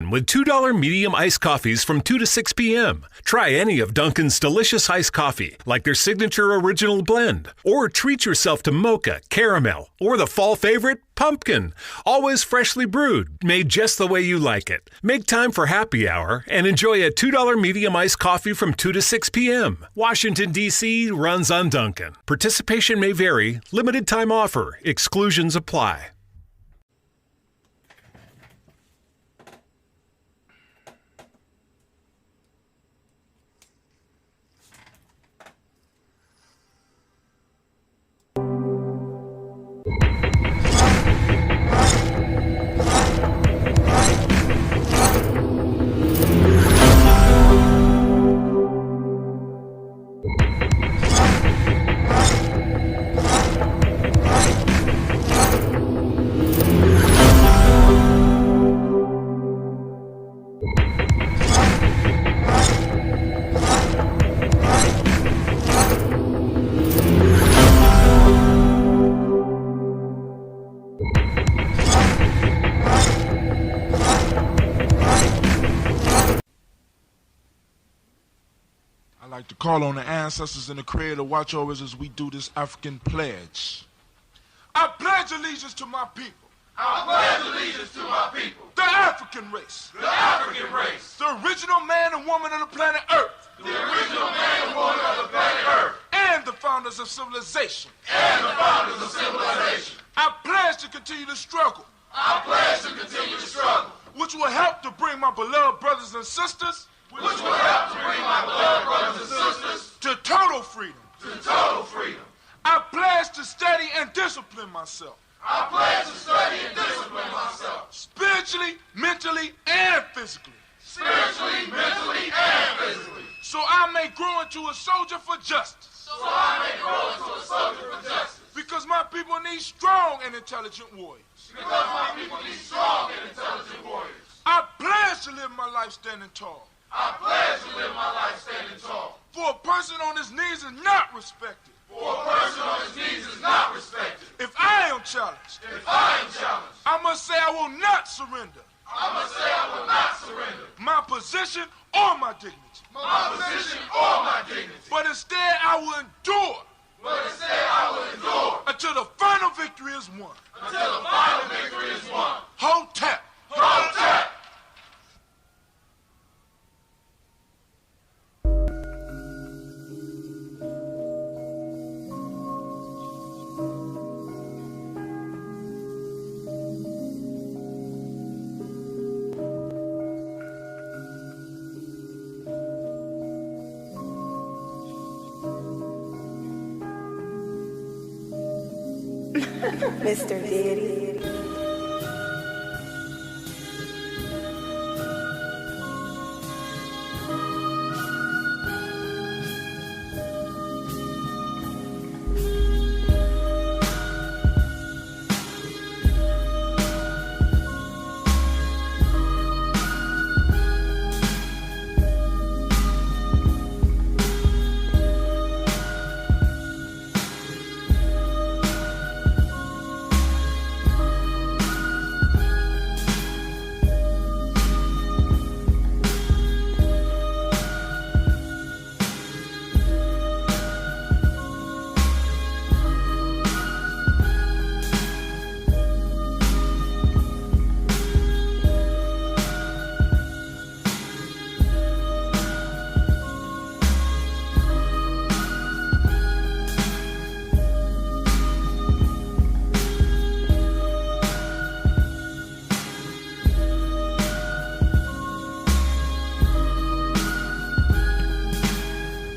with $2 medium iced coffees from 2 to 6 p.m. Try any of Dunkin's delicious iced coffee, like their signature original blend. Or treat yourself to mocha, caramel, or the fall favorite, pumpkin. Always freshly brewed, made just the way you like it. Make time for happy hour and enjoy a $2 medium iced coffee from 2 to 6 p.m. Washington, D.C. runs on Dunkin'. Participation may vary. Limited time offer. Exclusions apply. To call on the ancestors and the Creator, watch over us as we do this African pledge. I pledge allegiance to my people. I pledge allegiance to my people. The African race. The African race. The original man and woman of the planet Earth. The original man and woman of the planet Earth. And the founders of civilization. And the founders of civilization. I pledge to continue to struggle. I pledge to continue to struggle. Which will help to bring my beloved brothers and sisters. Which will help to bring my beloved brothers and sisters to total freedom. To total freedom. I pledge to study and discipline myself. I pledge to study and discipline myself. Spiritually, mentally, and physically. Spiritually, mentally, and physically. So I may grow into a soldier for justice. So I may grow into a soldier for justice. Because my people need strong and intelligent warriors. Because my people need strong and intelligent warriors. I pledge to live my life standing tall. I pledge to live my life standing tall. For a person on his knees is not respected. For a person on his knees is not respected. If I am challenged. If I am challenged. I must say I will not surrender. I must say I will not surrender. My position or my dignity. My position or my dignity. But instead I will endure. But instead I will endure. Until the final victory is won. Until the final victory is won. Hotep. Hotep. Mr. Diddy.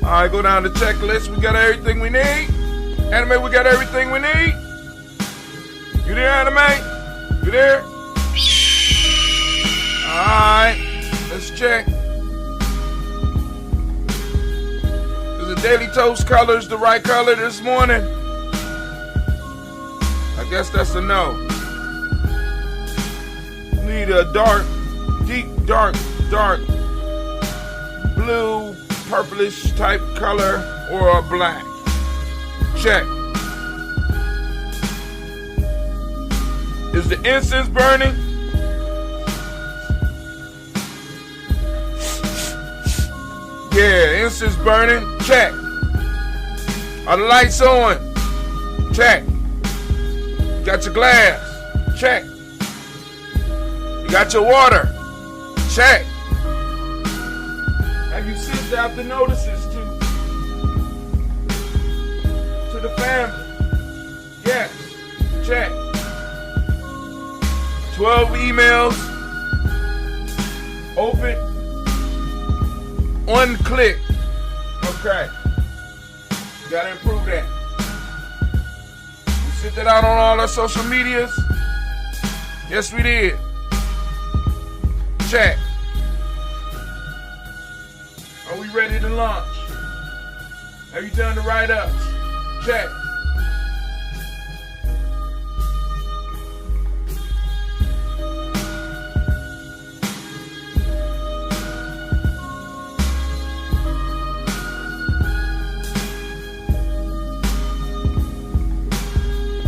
All right, go down the checklist. We got everything we need. Anime, we got everything we need. You there, Anime? You there? All right, let's check. Is the Daily Toast colors the right color this morning? I guess that's a no. Need a dark, deep, dark blue, purplish type color or a black. Check. Is the incense burning? Incense burning? Check. Are the lights on? Check. You got your glass? Check. You got your water? Check. Have you sent out the notices to the family? Yes. Check. 12 emails. Open. One click. Okay. You gotta improve that. We sent that out on all our social medias. Yes, we did. Check. Are we ready to launch? Have you done the write-ups? Check.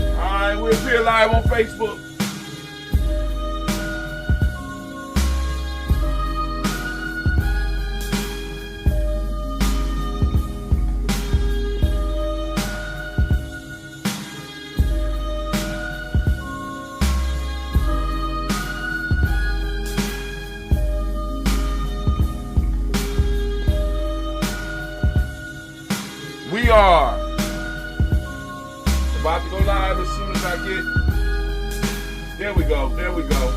Alright, we'll appear live on Facebook. We are about to go live as soon as I get. There we go.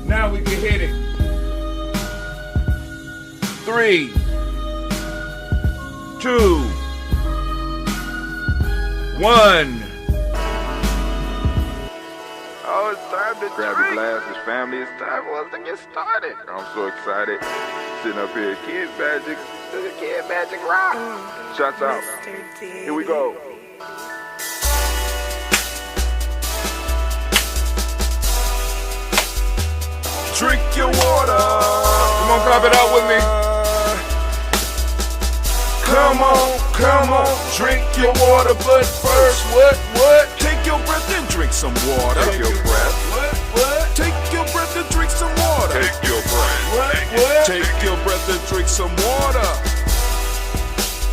Now we can hit it. 3, 2, 1. Oh, it's time to grab your glasses, family. It's time for us to get started. I'm so excited. Sitting up here, Kid Magic Rock. Shots out. Here we go. Drink your water. Come on, clap it out with me. Come on, drink your water. But first, what? Take your breath and drink some water. Take your breath. What? Take your breath and drink some water. Take your breath. What? Take your breath and drink some water.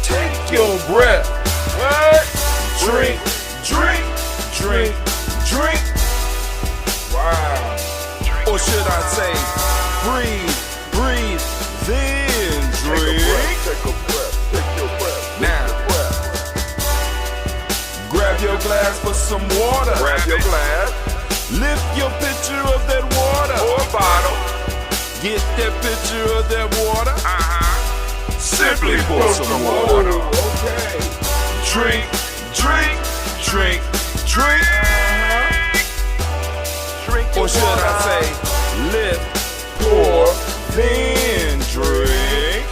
Take your breath. What? Drink. Wow. Or should I say, breathe, then drink. Take a breath. Take your breath. Now, grab your glass for some water. Grab your glass Lift your pitcher of that water. or bottle. Get that pitcher of that water. Simply pour some water. Okay. Drink. Drink Or your should water. I say, lift, pour, then drink.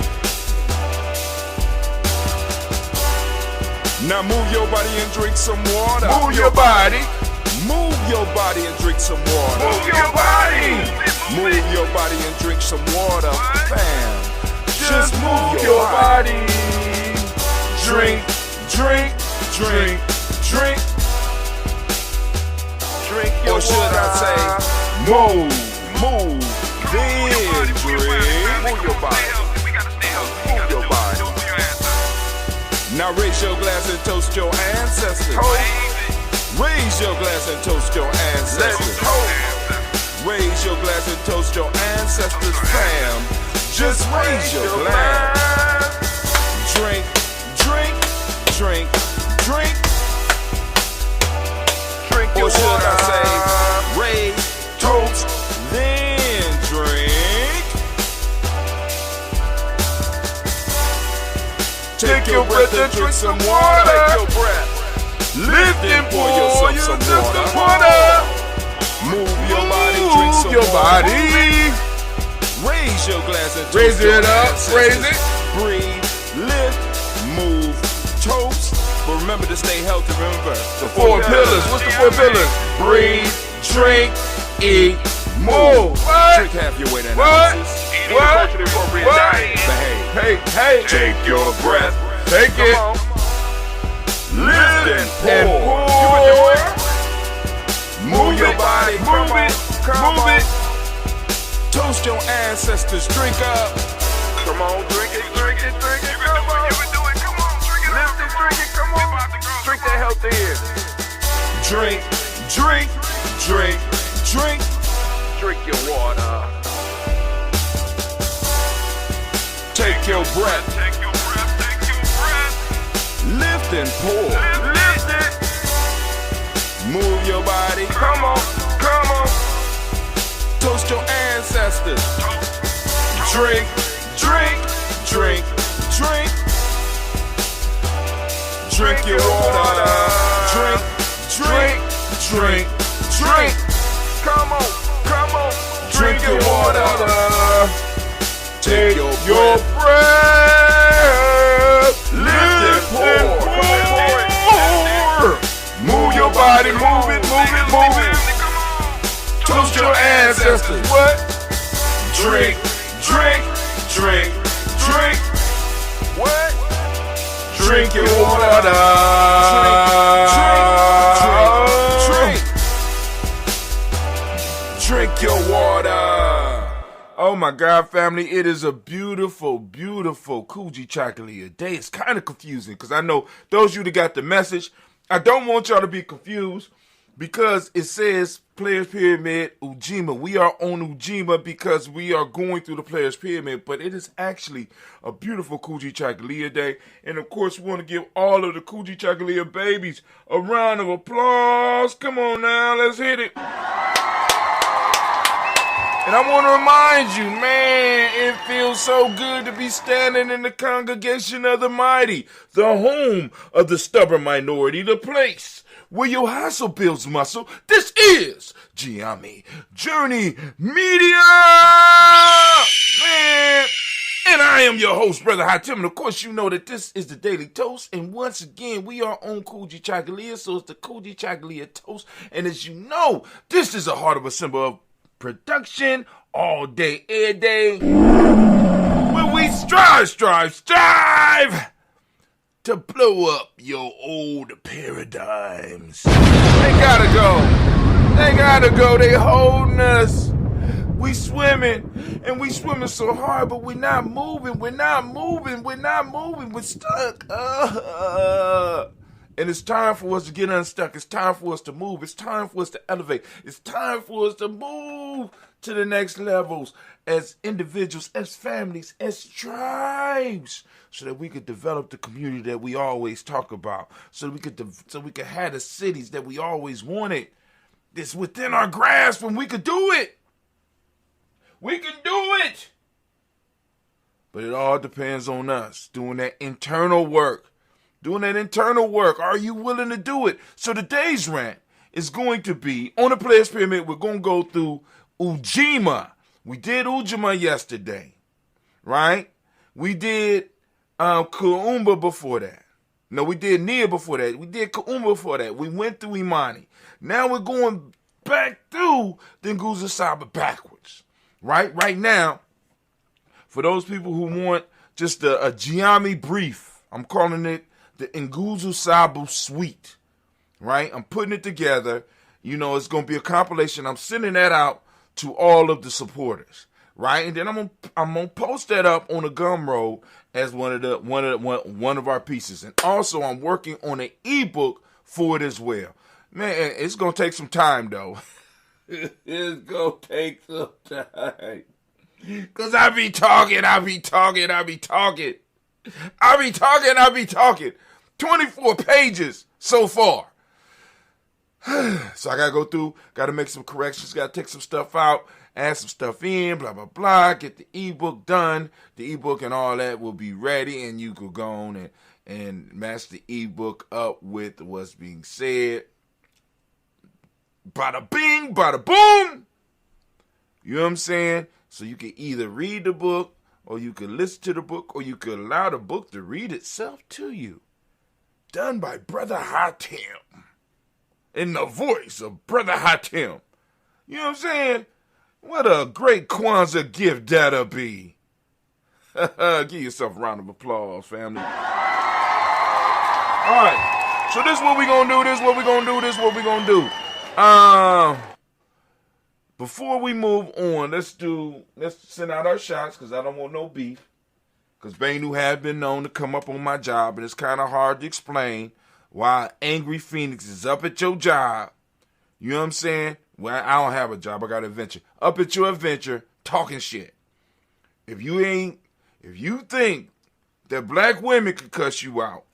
Now move your body and drink some water. Move your body. Move your body and drink some water. Move your body. Move your body and drink some water. Bam. Just move your body. Drink. Drink your Or should water. I say, move, then drink. Move your body. Move your body. Now raise your glass and toast your ancestors. Raise your glass and toast your Let's ancestors. toast. Raise your glass and toast your ancestors, fam. Just raise your glass. Drink. Drink your Or should water. I say, raise, toast, then drink. Take your breath and drink some water. Take your breath. Lift and pour yourself some water. Move your body, drink some your water. body. Raise your glass and toast Raise your it up, ancestors. raise it. Breathe, lift, move, toast. But remember to stay healthy. Remember the 4 pillars. What's the 4 pillars? Breathe, drink, eat, move. Drink half your weight in What? ounces. What? Appropriate What? diet. Behave. Hey. Take your breath. Take it. Come on. Lift and And pour. pour. Move your body. Move it. Move it. Toast your ancestors. Drink up. Come on, drink it, go. drink it, come on. Drink that healthy air. Drink, drink, drink, drink. Drink your water. Take your breath. Take your breath, take your breath. Lift and pour. Lift it. Move your body. Come on, come on. Toast your ancestors. Drink, drink, drink, drink. Drink your water. Drink, drink, drink, drink. Come on, come on. Drink your water. Take your breath. Lift and pour. Move your body, move it, move it, move it. Toast your ancestors. What? Drink, drink, drink, drink. What? Drink your water. Drink your water. Oh my God, family, it is a beautiful, beautiful Kujichagulia day. It's kind of confusing because I know those of you that got the message, I don't want y'all to be confused because it says Players Pyramid Ujima. We are on Ujima because we are going through the Players Pyramid, but it is actually a beautiful Kujichagulia day. And of course, we want to give all of the Kujichagulia babies a round of applause. Come on now, let's hit it. And I want to remind you, man, it feels so good to be standing in the congregation of the mighty, the home of the stubborn minority, the place where your hustle builds muscle. This is Giami Journey Media, man. And I am your host, Brother Hatim. And of course, you know that this is the Daily Toast. And once again, we are on Kujichagulia, so it's the Kujichagulia Toast. And as you know, this is a heart of a symbol of production all day, every day, where we strive to blow up your old paradigms. They gotta go, they holding us. We swimming, and we swimming so hard, but we're not moving, we're stuck. And it's time for us to get unstuck. It's time for us to move. It's time for us to elevate. It's time for us to move to the next levels as individuals, as families, as tribes, so that we could develop the community that we always talk about, so we could have the cities that we always wanted. It's within our grasp, and we could do it. We can do it. But it all depends on us doing that internal work. Are you willing to do it? So today's rant is going to be on the Players Pyramid. We're going to go through Ujima. We did Ujima yesterday, right? We did Kuumba before that. No, we did Nia before that. We did Kuumba before that. We went through Imani. Now we're going back through the Nguzo Saba backwards, right? Right now, for those people who want just a Giami brief, I'm calling it the Nguzo Saba Suite, right? I'm putting it together. You know, it's going to be a compilation. I'm sending that out to all of the supporters, right? And then I'm gonna post that up on a Gumroad as one of our pieces. And also, I'm working on an ebook for it as well. Man, it's gonna take some time though. It's gonna take some time. Cause I be talking. 24 pages so far. So I gotta go through, gotta make some corrections, gotta take some stuff out, add some stuff in, blah, blah, blah, get the ebook done. The ebook and all that will be ready, and you could go on and match the ebook up with what's being said. Bada bing, bada boom. You know what I'm saying? So you can either read the book, or you can listen to the book, or you could allow the book to read itself to you. Done by Brother Hatim. In the voice of Brother Hatim. You know what I'm saying? What a great Kwanzaa gift that'll be. Give yourself a round of applause, family. All right. So this is what we're going to do. Before we move on, let's send out our shots, because I don't want no beef. because Benu has been known to come up on my job, and it's kind of hard to explain why Angry Phoenix is up at your job. You know what I'm saying? Well, I don't have a job. I got an adventure. Up at your adventure, talking shit. If you think that black women could cuss you out,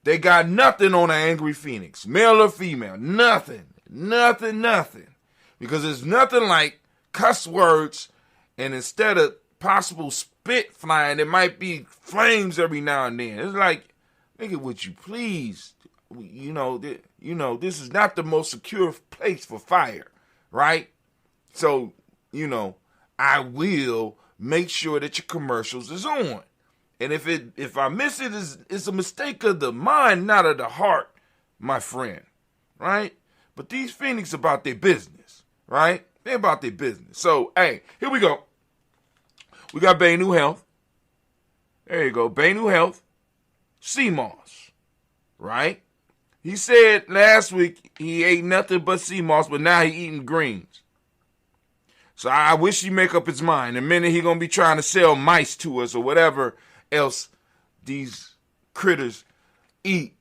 they got nothing on an Angry Phoenix, male or female. Nothing. Because there's nothing like cuss words, and instead of possible spit flying, it might be flames every now and then. It's like, nigga, would you please? This is not the most secure place for fire, right? So, I will make sure that your commercials is on. And if I miss it, it's a mistake of the mind, not of the heart, my friend, right? But these Phoenix about their business, right? They're about their business. So, hey, here we go. We got Benu Health. There you go, Benu Health, sea moss, right? He said last week he ate nothing but sea moss, but now he eating greens. So I wish he make up his mind. The minute he gonna be trying to sell mice to us or whatever else these critters eat.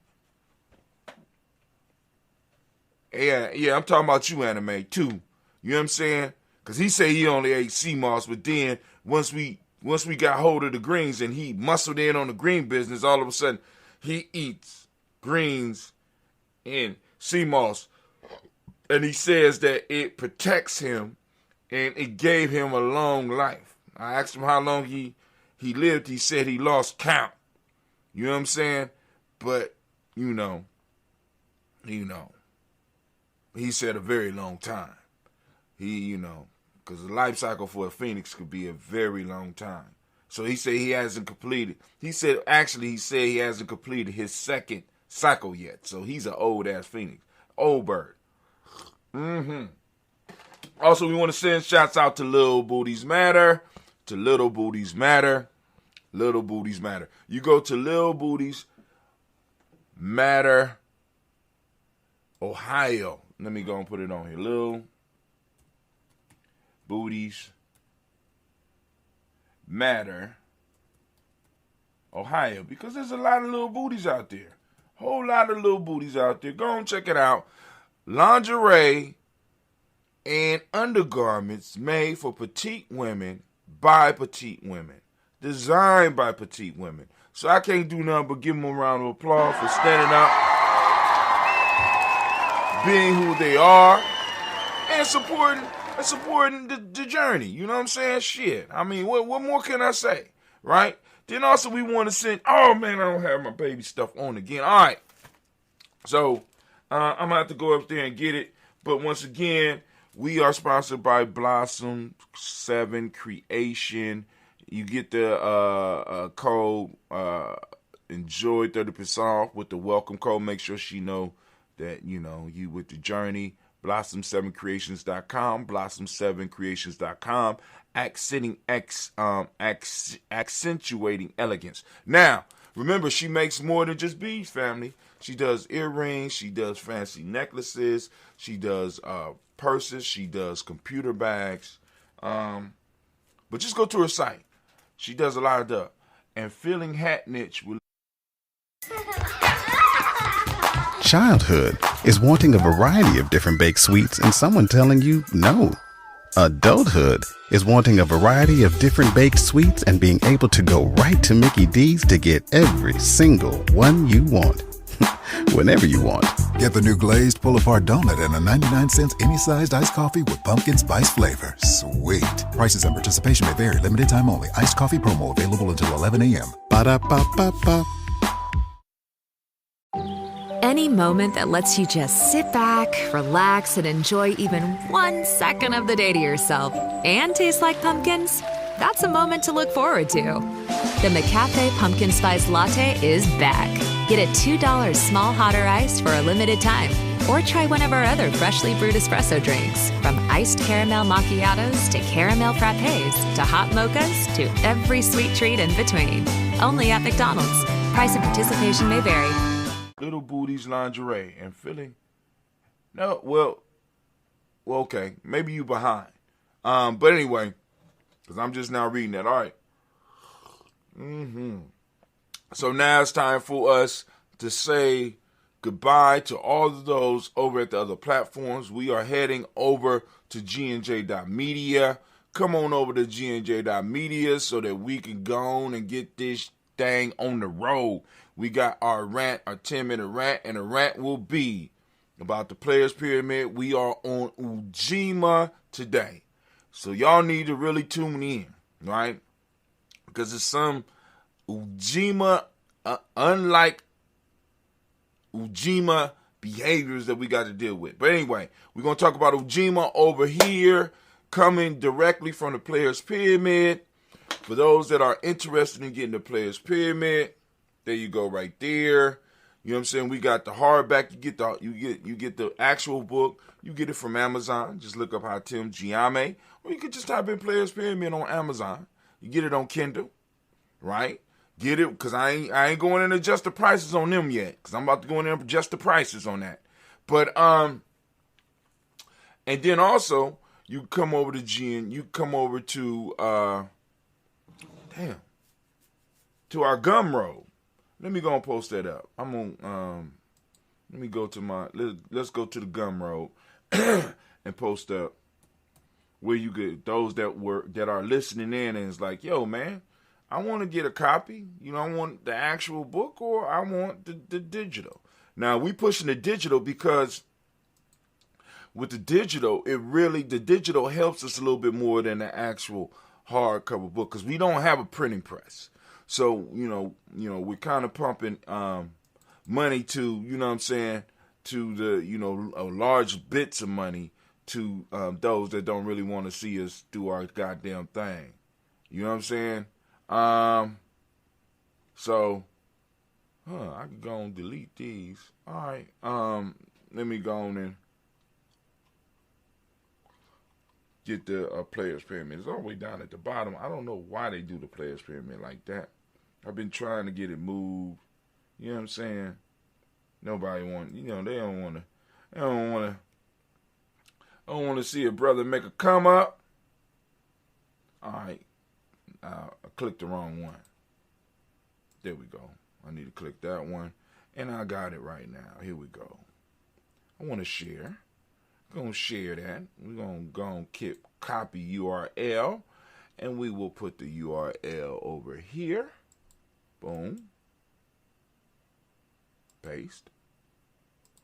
Yeah, I'm talking about you, Anime, too. You know what I'm saying? Because he said he only ate sea moss, but then once we got hold of the greens and he muscled in on the green business, all of a sudden he eats greens and sea moss. And he says that it protects him and it gave him a long life. I asked him how long he lived. He said he lost count. You know what I'm saying? But, he said a very long time. Because the life cycle for a Phoenix could be a very long time. So he said he hasn't completed. He said he hasn't completed his second cycle yet. So he's an old-ass Phoenix. Old bird. Also, we want to send shouts out to Little Booties Matter. Little Booties Matter. You go to Little Booties Matter, Ohio. Let me go and put it on here. Little Booties Matter, Ohio. Because there's a lot of little booties out there. Whole lot of little booties out there. Go and check it out. Lingerie and undergarments made for petite women by petite women. Designed by petite women. So I can't do nothing but give them a round of applause for standing up, being who they are, and supporting the journey. You know what I'm saying? Shit. I mean, what more can I say? Right? Then also we want to send, oh man, I don't have my baby stuff on again. All right. So I'm going to have to go up there and get it. But once again, we are sponsored by Blossom 7 Creation. You get the code, enjoy 30% off with the welcome code. Make sure she know that, you with the journey. Blossom7creations.com, Blossom7creations.com, accentuating elegance. Now, remember, she makes more than just beads, family. She does earrings, she does fancy necklaces, she does purses, she does computer bags. But just go to her site. She does a lot of stuff. And Feeling Hat Niche will. Childhood is wanting a variety of different baked sweets and someone telling you no. Adulthood is wanting a variety of different baked sweets and being able to go right to Mickey D's to get every single one you want. Whenever you want. Get the new glazed pull-apart donut and a 99-cent any-sized iced coffee with pumpkin spice flavor. Sweet. Prices and participation may vary. Limited time only. Iced coffee promo available until 11 a.m. Ba-da-ba-ba-ba. Any moment that lets you just sit back, relax, and enjoy even 1 second of the day to yourself and taste like pumpkins, that's a moment to look forward to. The McCafe Pumpkin Spice Latte is back. Get a $2 small hot or iced for a limited time. Or try one of our other freshly brewed espresso drinks. From iced caramel macchiatos to caramel frappes to hot mochas to every sweet treat in between. Only at McDonald's. Price and participation may vary. Little Booties Lingerie and Feeling. No, well, okay. Maybe you behind. But anyway, because I'm just now reading that. All right. So now it's time for us to say goodbye to all of those over at the other platforms. We are heading over to GNJ.media. Come on over to GNJ.media so that we can go on and get this thing on the road. We got our rant, our 10-minute rant, and the rant will be about the Players Pyramid. We are on Ujima today. So y'all need to really tune in, right? Because it's some Ujima, unlike Ujima behaviors that we got to deal with. But anyway, we're going to talk about Ujima over here, coming directly from the Players Pyramid. For those that are interested in getting the Players Pyramid, there you go right there. You know what I'm saying? We got the hardback. You get the actual book. You get it from Amazon. Just look up Hatem Giame. Or you could just type in Players Pyramid on Amazon. You get it on Kindle, right? Get it, because I ain't going in to adjust the prices on them yet, because I'm about to go in there and adjust the prices on that. But, and then also, you come over to to our Gumroad. Let me go and post that up. I'm on, let me go to let's go to the Gumroad and post up where you get those that are listening in and it's like, yo, man, I want to get a copy. You know, I want the actual book or I want the digital. Now, we pushing the digital because with the digital, the digital helps us a little bit more than the actual hardcover book because we don't have a printing press. So, you know, we're kind of pumping money to, you know what I'm saying, to the, large bits of money to those that don't really want to see us do our goddamn thing. You know what I'm saying? So, I can go and delete these. All right. Let me go on and get the Players Pyramid. It's all the way down at the bottom. I don't know why they do the Players Pyramid like that. I've been trying to get it moved. You know what I'm saying? Nobody want, they don't want to see a brother make a come up. All right. I clicked the wrong one. There we go. I need to click that one. And I got it right now. Here we go. I want to share. We're going to share that. We're going to go and copy URL. And we will put the URL over here. Boom. Paste.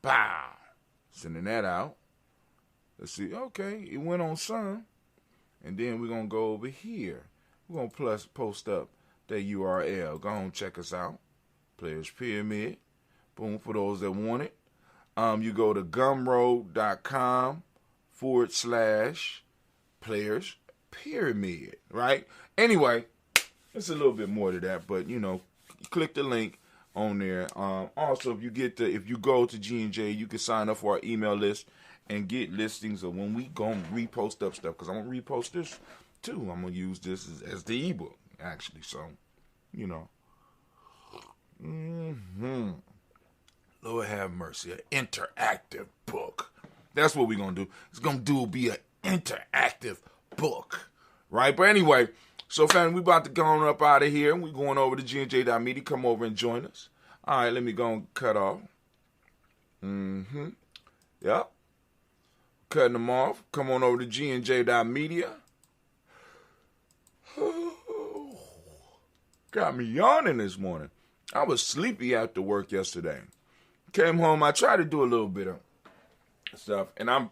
Pow. Sending that out. Let's see. Okay. It went on some. And then we're going to go over here. We're going to post up that URL. Go on, check us out. Players Pyramid. Boom, for those that want it. You go to gumroad.com/Players Pyramid, right? Anyway, it's a little bit more to that, but, click the link on there. Also, if you go to G&J, you can sign up for our email list and get listings of when we go and repost up stuff, because I'm going to repost this too. I'm going to use this as the ebook, actually. So, Lord have mercy, an interactive book. That's what we're going to do. It's going to be an interactive book, right? But anyway, so family, we about to go on up out of here. We're going over to GNJ.media. Come over and join us. All right, let me go and cut off. Yep. Cutting them off. Come on over to GNJ.media. Got me yawning this morning. I was sleepy after work yesterday. Came home. I tried to do a little bit of stuff, and I'm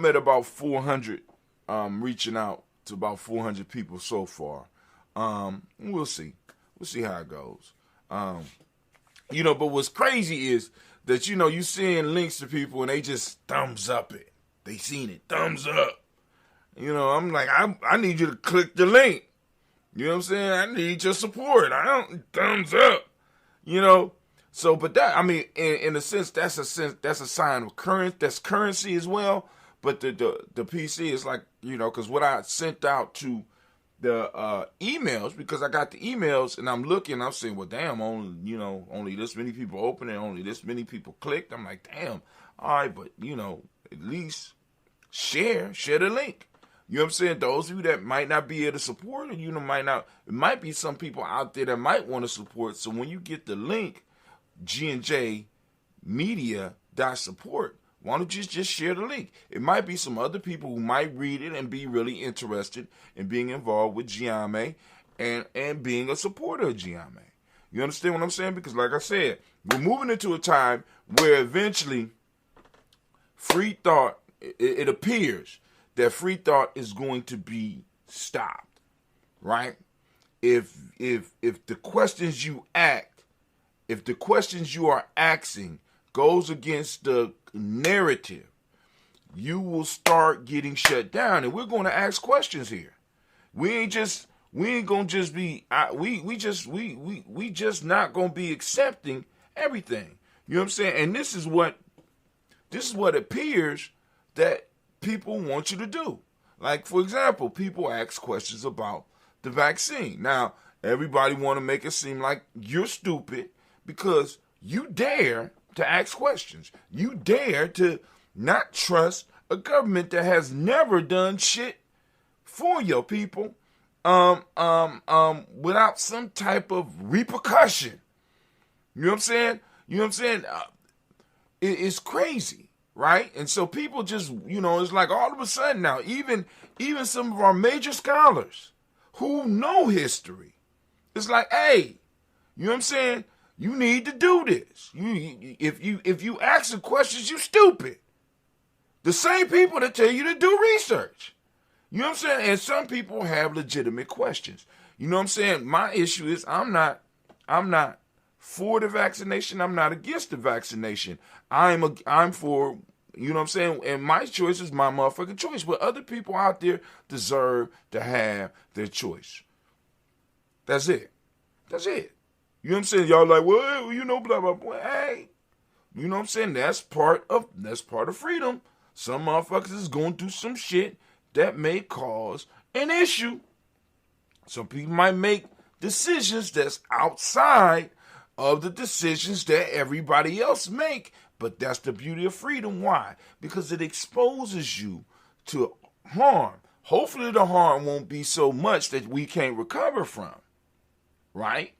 at about 400. Reaching out to about 400 people so far. We'll see. We'll see how it goes. But what's crazy is that you seeing links to people and they just thumbs up it. They seen it, thumbs up. I'm like, I need you to click the link. You know what I'm saying? I need your support. I don't thumbs up. So, but that, I mean, in a sense, that's a sign of currency as well. But the PC is like, because what I sent out to the emails, because I got the emails and I'm looking, I'm saying, well, damn, only this many people opened it, only this many people clicked. I'm like, damn, all right, but at least share the link. You know what I'm saying? Those of you that might not be able to support it, it might be some people out there that might want to support. So when you get the link, GNJmedia.support, why don't you just share the link? It might be some other people who might read it and be really interested in being involved with Giame and being a supporter of Giame. You understand what I'm saying? Because like I said, we're moving into a time where eventually free thought, it appears that free thought is going to be stopped, right? If the questions you are asking goes against the narrative, you will start getting shut down. And we're going to ask questions here. We ain't just not going to be accepting everything. You know what I'm saying? And this is what appears that people want you to do. Like, for example, people ask questions about the vaccine. Now, everybody want to make it seem like you're stupid because you dare to ask questions. You dare to not trust a government that has never done shit for your people without some type of repercussion. You know what I'm saying? It's crazy. Right? And so people just, it's like all of a sudden now, even some of our major scholars who know history, it's like, hey, you know what I'm saying? You need to do this. If you ask the questions, you stupid. The same people that tell you to do research. You know what I'm saying? And some people have legitimate questions. You know what I'm saying? My issue is I'm not for the vaccination. I'm not against the vaccination. I'm for, you know what I'm saying? And my choice is my motherfucking choice. But other people out there deserve to have their choice. That's it. You know what I'm saying? Y'all like, well, blah, blah, blah. Hey, you know what I'm saying? That's part of freedom. Some motherfuckers is going to do some shit that may cause an issue. Some people might make decisions that's outside of the decisions that everybody else make. But that's the beauty of freedom. Why? Because it exposes you to harm. Hopefully the harm won't be so much that we can't recover from. Right?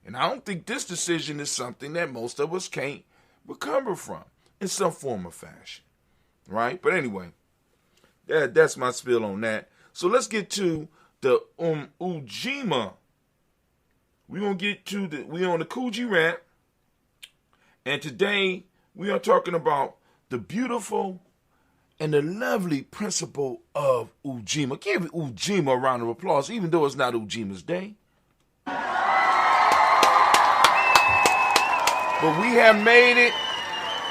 And I don't think this decision is something that most of us can't recover from in some form or fashion. Right? But anyway, that's my spiel on that. So let's get to the Ujima. We're on the Kuji rant. And today we are talking about the beautiful and the lovely principle of Ujima. Give Ujima a round of applause, even though it's not Ujima's day. But we have made it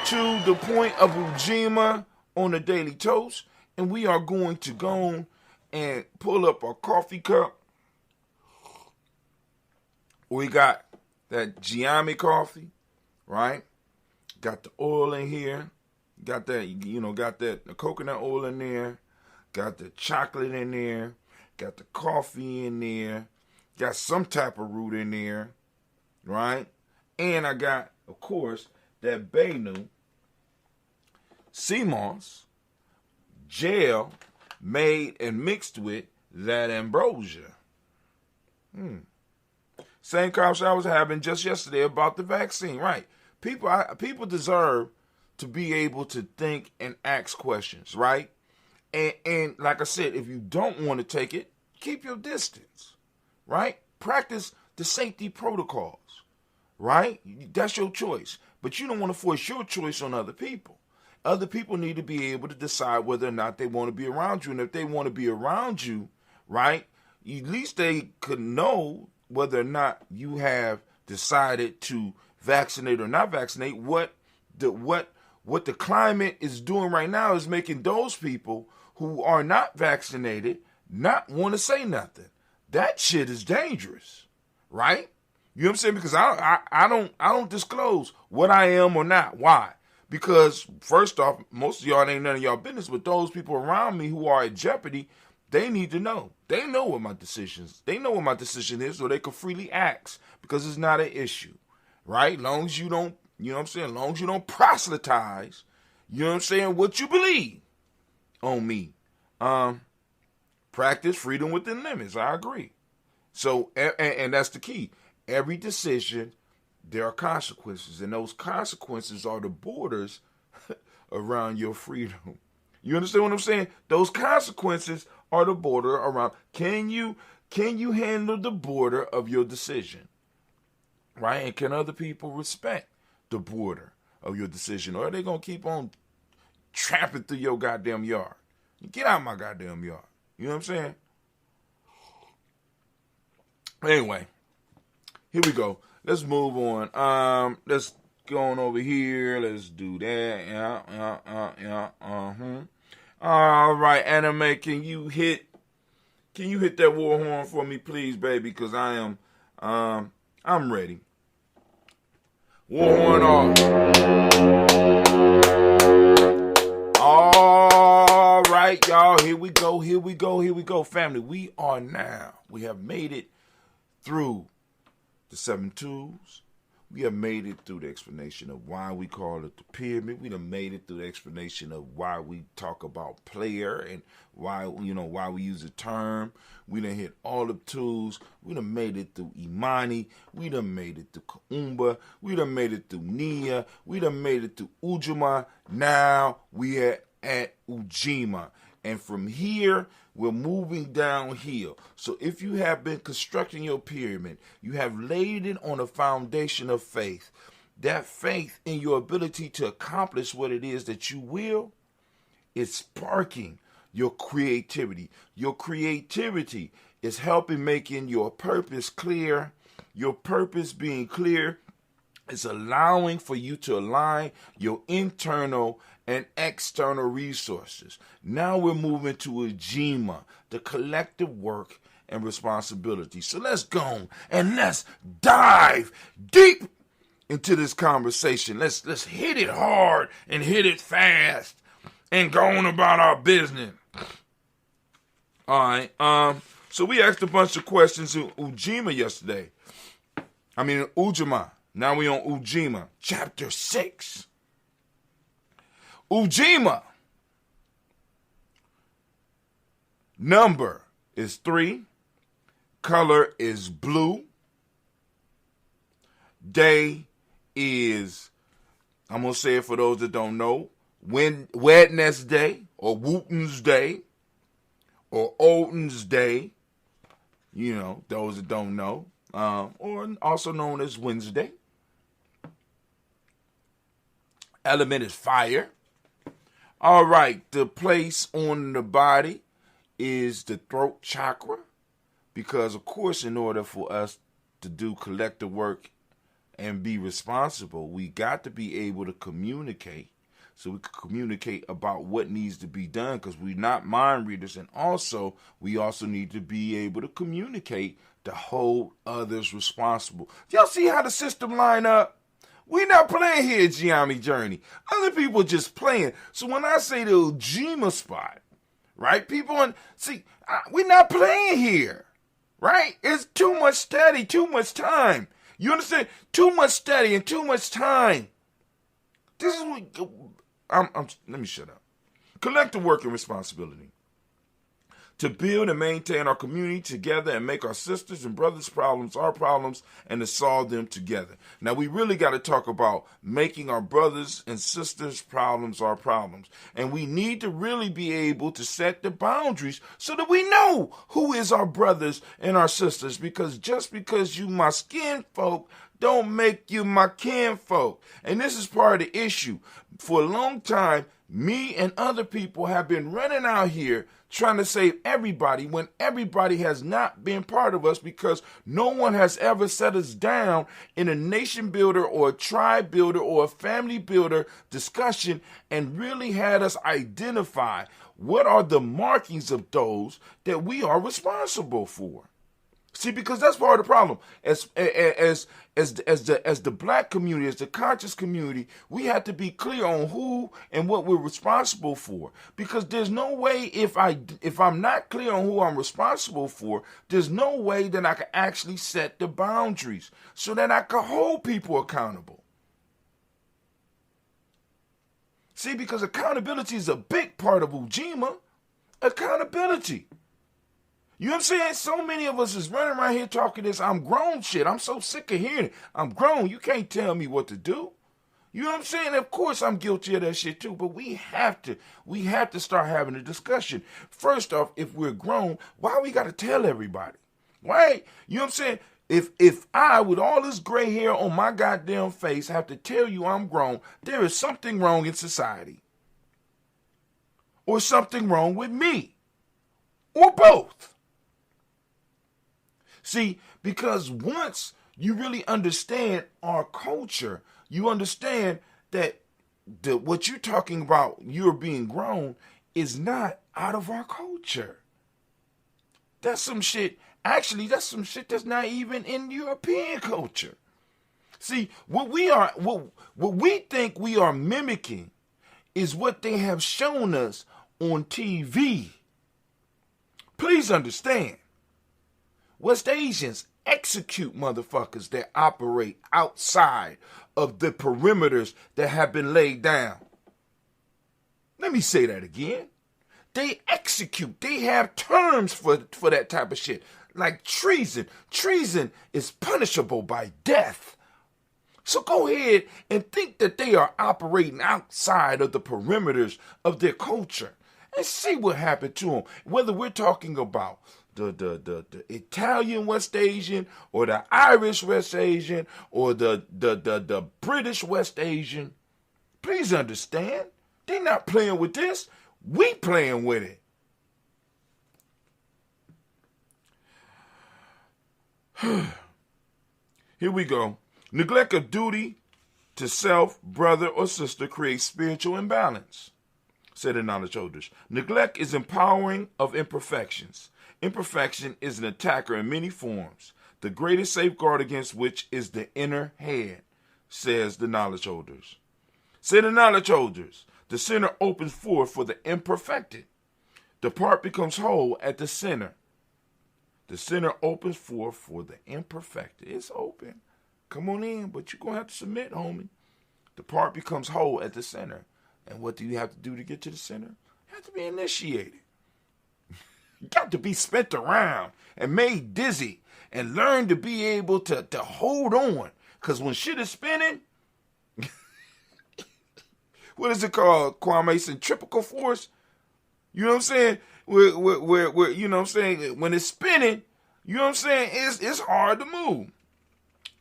to the point of Ujima on the Daily Toast, and we are going to go and pull up our coffee cup. We got that Giame coffee, right? Got the oil in here. Got that, the coconut oil in there. Got the chocolate in there. Got the coffee in there. Got some type of root in there, right? And I got, of course, that Benu sea moss gel made and mixed with that ambrosia. Same conversation I was having just yesterday about the vaccine, right? People deserve to be able to think and ask questions, right? And like I said, if you don't want to take it, keep your distance, right? Practice the safety protocols, right? That's your choice. But you don't want to force your choice on other people. Other people need to be able to decide whether or not they want to be around you. And if they want to be around you, right, at least they could know whether or not you have decided to vaccinate or not vaccinate. What the climate is doing right now is making those people who are not vaccinated not want to say nothing. That shit is dangerous, right? You know what I'm saying? Because I don't disclose what I am or not. Why? Because first off, most of y'all ain't none of y'all business, but those people around me who are at jeopardy, they need to know. They know what my decision is, so they can freely ask because it's not an issue, right? Long as you don't, you know what I'm saying? Long as you don't proselytize, you know what I'm saying, what you believe on me. Practice freedom within limits. I agree. So, and that's the key. Every decision, there are consequences, and those consequences are the borders around your freedom. You understand what I'm saying? Those consequences are the border around. Can you handle the border of your decision? Right? And can other people respect the border of your decision? Or are they going to keep on tramping through your goddamn yard? Get out of my goddamn yard. You know what I'm saying? Anyway, here we go. Let's move on. Let's go on over here. Let's do that. Yeah. All right, Anime, can you hit that war horn for me, please, baby? Because I'm ready. War horn off. All right, y'all. Here we go, family. We have made it through the 7 tools. We have made it through the explanation of why we call it the pyramid. We done made it through the explanation of why we talk about player and why we use the term. We done hit all the tools. We done made it through Imani. We done made it through Kaumba. We done made it through Nia. We done made it through Ujima. Now we are at Ujima. And from here, we're moving downhill. So if you have been constructing your pyramid, you have laid it on a foundation of faith. That faith in your ability to accomplish what it is that you will is sparking your creativity. Your creativity is helping making your purpose clear. Your purpose being clear is allowing for you to align your internal and external resources. Now we're moving to Ujima, the collective work and responsibility. So let's go and let's dive deep into this conversation. Let's hit it hard and hit it fast and go on about our business. All right. So we asked a bunch of questions in Ujima yesterday. Ujima. Now we on Ujima, chapter 6. Ujima. Number is 3. Color is blue. Day is, I'm going to say it for those that don't know, Wednesday or Wooten's Day or Odin's Day. You know, those that don't know. Or also known as Wednesday. Element is fire. All right, the place on the body is the throat chakra, because of course in order for us to do collective work and be responsible, we got to be able to communicate, so we can communicate about what needs to be done, because we're not mind readers, and also we also need to be able to communicate to hold others responsible. Y'all see how the system line up? We not playing here, Giami Journey. Other people just playing. So when I say the Ujima spot, right? We're not playing here, right? It's too much study, too much time. You understand? Too much study and too much time. This is what let me shut up. Collective work and responsibility. To build and maintain our community together and make our sisters and brothers' problems our problems and to solve them together. Now, we really got to talk about making our brothers and sisters' problems our problems. And we need to really be able to set the boundaries so that we know who is our brothers and our sisters. Because just because you my skin folk don't make you my kin folk. And this is part of the issue. For a long time, me and other people have been running out here trying to save everybody when everybody has not been part of us, because no one has ever set us down in a nation builder or a tribe builder or a family builder discussion and really had us identify what are the markings of those that we are responsible for. See, because that's part of the problem. As the black community, as the conscious community, we have to be clear on who and what we're responsible for. Because there's no way, if I'm not clear on who I'm responsible for, there's no way that I can actually set the boundaries so that I can hold people accountable. See, because accountability is a big part of Ujima. Accountability. You know what I'm saying? So many of us is running around here talking this I'm grown shit. I'm so sick of hearing it. I'm grown. You can't tell me what to do. You know what I'm saying? Of course I'm guilty of that shit too, but we have to start having a discussion. First off, if we're grown, why we got to tell everybody? Why? You know what I'm saying? If I, with all this gray hair on my goddamn face, have to tell you I'm grown, there is something wrong in society. Or something wrong with me. Or both. See, because once you really understand our culture, you understand that what you're talking about, you're being grown, is not out of our culture. That's some shit. Actually, that's some shit that's not even in European culture. See, what we think we are mimicking is what they have shown us on TV. Please understand, West Asians execute motherfuckers that operate outside of the perimeters that have been laid down. Let me say that again. They execute. They have terms for that type of shit. Like treason. Treason is punishable by death. So go ahead and think that they are operating outside of the perimeters of their culture and see what happened to them. Whether we're talking about the Italian West Asian or the Irish West Asian or the British West Asian, please understand, they're not playing with this. We playing with it. Here we go. Neglect of duty to self, brother, or sister creates spiritual imbalance, said the knowledge holders. Neglect is empowering of imperfections. Imperfection is an attacker in many forms, the greatest safeguard against which is the inner head, says the knowledge holders. Say the knowledge holders, the center opens forth for the imperfected. The part becomes whole at the center. The center opens forth for the imperfected. It's open. Come on in, but you're going to have to submit, homie. The part becomes whole at the center. And what do you have to do to get to the center? You have to be initiated. You got to be spent around and made dizzy and learn to be able to hold on. Because when shit is spinning, what is it called, Kwame? Centripetal force? You know what I'm saying? Where you know what I'm saying? When it's spinning, you know what I'm saying? It's hard to move.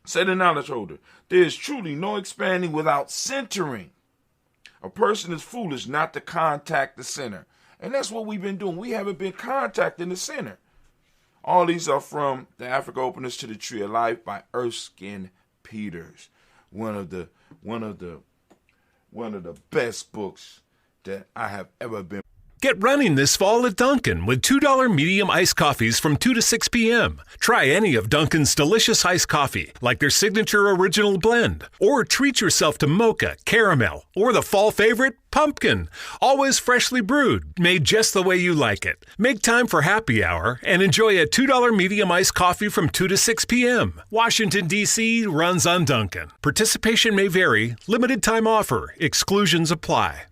Said the knowledge holder, there is truly no expanding without centering. A person is foolish not to contact the center. And that's what we've been doing. We haven't been contacting the center. All these are from the Africa Openers to the Tree of Life by Erskine Peters. One of the best books that I have ever been. Get running this fall at Dunkin' with $2 medium iced coffees from 2 to 6 p.m. Try any of Dunkin's delicious iced coffee, like their signature original blend. Or treat yourself to mocha, caramel, or the fall favorite, pumpkin. Always freshly brewed, made just the way you like it. Make time for happy hour and enjoy a $2 medium iced coffee from 2 to 6 p.m. Washington, D.C. runs on Dunkin'. Participation may vary. Limited time offer. Exclusions apply.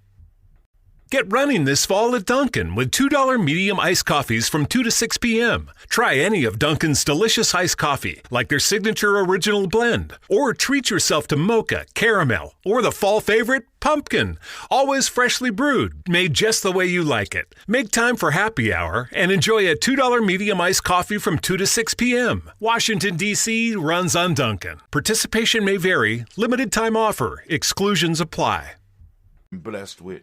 Get running this fall at Dunkin' with $2 medium iced coffees from 2 to 6 p.m. Try any of Dunkin's delicious iced coffee, like their signature original blend. Or treat yourself to mocha, caramel, or the fall favorite, pumpkin. Always freshly brewed, made just the way you like it. Make time for happy hour and enjoy a $2 medium iced coffee from 2 to 6 p.m. Washington, D.C. runs on Dunkin'. Participation may vary. Limited time offer. Exclusions apply. Blessed with.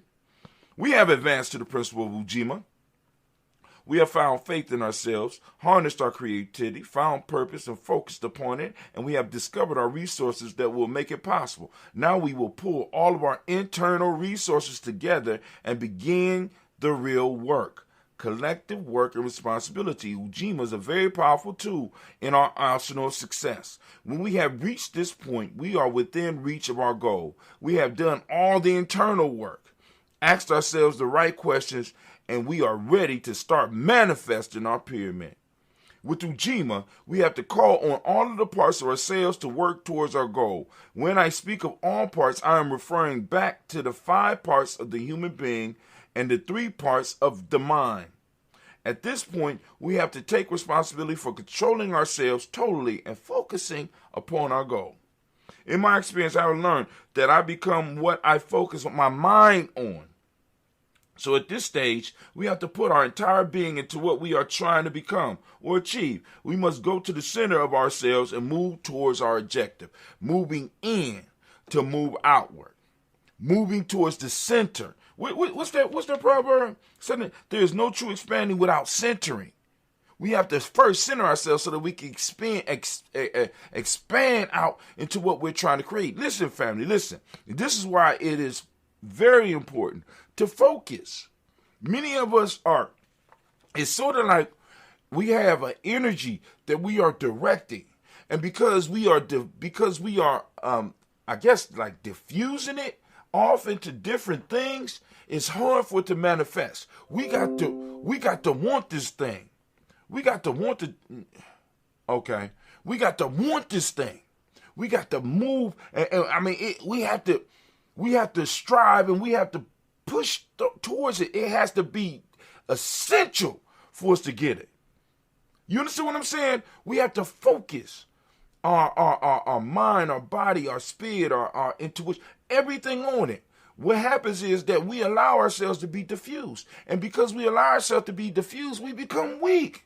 We have advanced to the principle of Ujima. We have found faith in ourselves, harnessed our creativity, found purpose, and focused upon it, and we have discovered our resources that will make it possible. Now we will pull all of our internal resources together and begin the real work. Collective work and responsibility. Ujima is a very powerful tool in our arsenal of success. When we have reached this point, we are within reach of our goal. We have done all the internal work, asked ourselves the right questions, and we are ready to start manifesting our pyramid. With Ujima, we have to call on all of the parts of ourselves to work towards our goal. When I speak of all parts, I am referring back to the 5 parts of the human being and the 3 parts of the mind. At this point, we have to take responsibility for controlling ourselves totally and focusing upon our goal. In my experience, I have learned that I become what I focus my mind on. So at this stage, we have to put our entire being into what we are trying to become or achieve. We must go to the center of ourselves and move towards our objective, moving in to move outward, moving towards the center. What's that proverb? There is no true expanding without centering. We have to first center ourselves so that we can expand out into what we're trying to create. Listen, family, listen. This is why it is very important to focus. Many of us are. It's sort of like we have an energy that we are directing, and because we are I guess like diffusing it off into different things, it's hard for it to manifest. We got to want this thing. We got to want this thing. We got to move, we have to strive, and we have to push towards it. It has to be essential for us to get it. You understand what I'm saying? We have to focus our mind, our body, our spirit, our intuition, everything on it. What happens is that we allow ourselves to be diffused. And because we allow ourselves to be diffused, we become weak.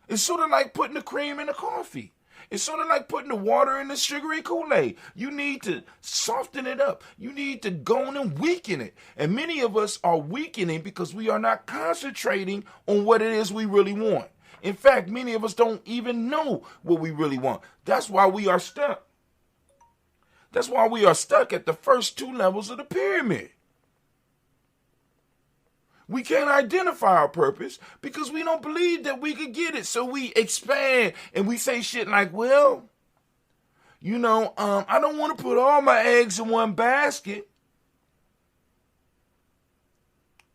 It's sort of like putting the cream in the coffee. It's sort of like putting the water in the sugary Kool-Aid. You need to soften it up. You need to go on and weaken it. And many of us are weakening because we are not concentrating on what it is we really want. In fact, many of us don't even know what we really want. That's why we are stuck. That's why we are stuck at the first two levels of the pyramid. We can't identify our purpose because we don't believe that we could get it. So we expand and we say shit like, well, I don't want to put all my eggs in one basket.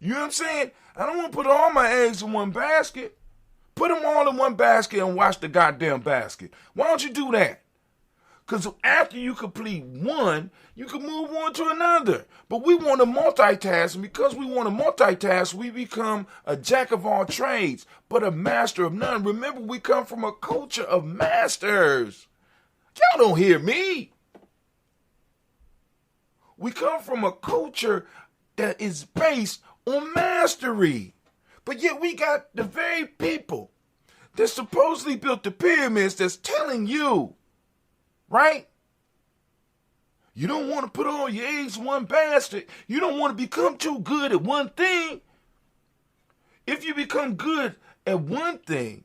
You know what I'm saying? I don't want to put all my eggs in one basket. Put them all in one basket and wash the goddamn basket. Why don't you do that? Because after you complete one, you can move on to another. But we want to multitask, and because we want to multitask, we become a jack of all trades, but a master of none. Remember, we come from a culture of masters. Y'all don't hear me. We come from a culture that is based on mastery. But yet we got the very people that supposedly built the pyramids that's telling you, right? You don't want to put all your eggs in one basket. You don't want to become too good at one thing. If you become good at one thing,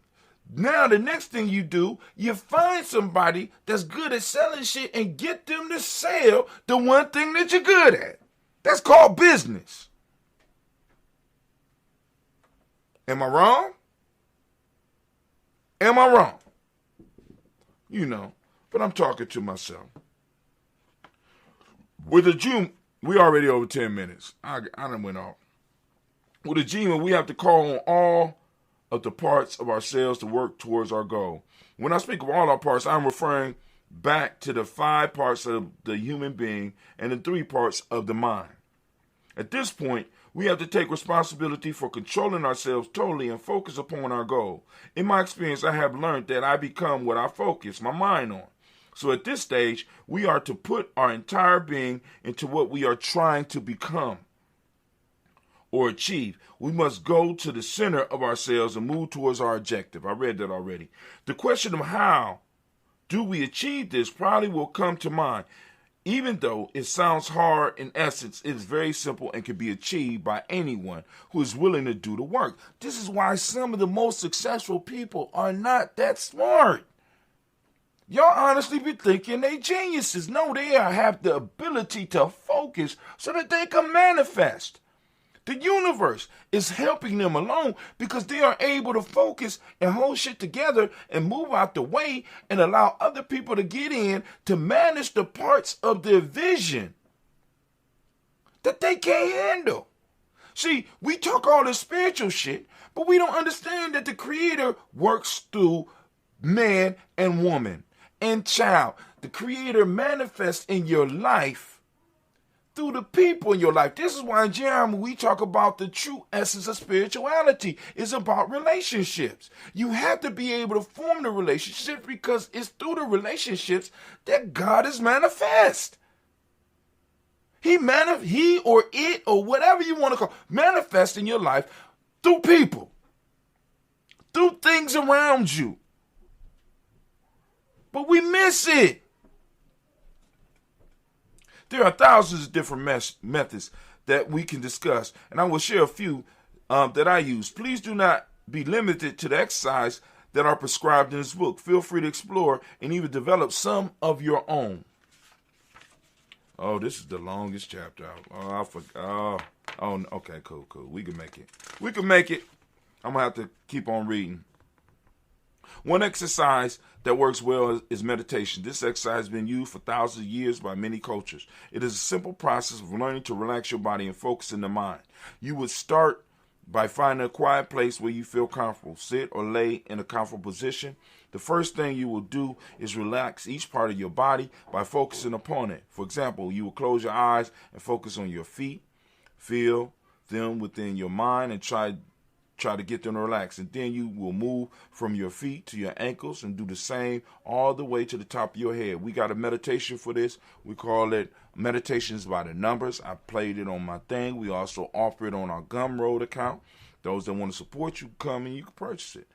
now the next thing you do, you find somebody that's good at selling shit and get them to sell the one thing that you're good at. That's called business. Am I wrong? Am I wrong? But I'm talking to myself. With the Ujima, we already over 10 minutes. I done went off. With the Ujima, we have to call on all of the parts of ourselves to work towards our goal. When I speak of all our parts, I'm referring back to the 5 parts of the human being and the 3 parts of the mind. At this point, we have to take responsibility for controlling ourselves totally and focus upon our goal. In my experience, I have learned that I become what I focus my mind on. So at this stage, we are to put our entire being into what we are trying to become or achieve. We must go to the center of ourselves and move towards our objective. I read that already. The question of how do we achieve this probably will come to mind. Even though it sounds hard, in essence, it is very simple and can be achieved by anyone who is willing to do the work. This is why some of the most successful people are not that smart. Y'all honestly be thinking they geniuses. No, they have the ability to focus so that they can manifest. The universe is helping them along because they are able to focus and hold shit together and move out the way and allow other people to get in to manage the parts of their vision that they can't handle. See, we talk all this spiritual shit, but we don't understand that the Creator works through man and woman and child. The Creator manifests in your life through the people in your life. This is why in Jeremy we talk about the true essence of spirituality. It's about relationships. You have to be able to form the relationships because it's through the relationships that God is manifest. He or it or whatever you want to call manifest in your life through people, through things around you. But we miss it. There are thousands of different methods that we can discuss, and I will share a few that I use. Please do not be limited to the exercise that are prescribed in this book. Feel free to explore and even develop some of your own. Oh, this is the longest chapter. Oh, I forgot. Oh, okay, cool. We can make it. I'm going to have to keep on reading. One exercise that works well is meditation. This exercise has been used for thousands of years by many cultures. It is a simple process of learning to relax your body and focus in the mind. You would start by finding a quiet place where you feel comfortable. Sit or lay in a comfortable position. The first thing you will do is relax each part of your body by focusing upon it. For example, you will close your eyes and focus on your feet. Feel them within your mind and try to get them to relax. And then you will move from your feet to your ankles and do the same all the way to the top of your head. We got a meditation for this. We call it Meditations by the Numbers. I played it on my thing. We also offer it on our Gumroad account. Those that want to support you, come and you can purchase it.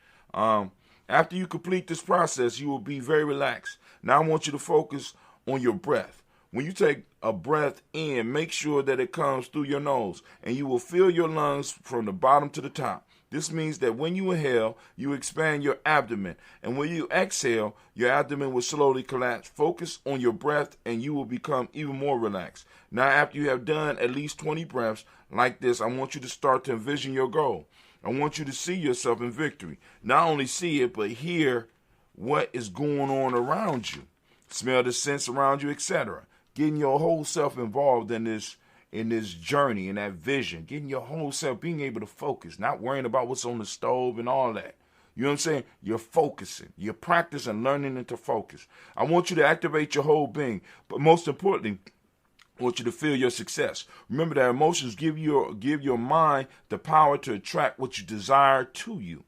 After you complete this process, you will be very relaxed. Now I want you to focus on your breath. When you take a breath in, make sure that it comes through your nose, and you will fill your lungs from the bottom to the top. This means that when you inhale, you expand your abdomen, and when you exhale, your abdomen will slowly collapse. Focus on your breath, and you will become even more relaxed. Now, after you have done at least 20 breaths like this, I want you to start to envision your goal. I want you to see yourself in victory. Not only see it, but hear what is going on around you. Smell the scents around you, etc. Getting your whole self involved in this journey, in that vision. Getting your whole self, being able to focus, not worrying about what's on the stove and all that. You know what I'm saying? You're focusing. You're practicing learning to focus. I want you to activate your whole being. But most importantly, I want you to feel your success. Remember that emotions give your mind the power to attract what you desire to you.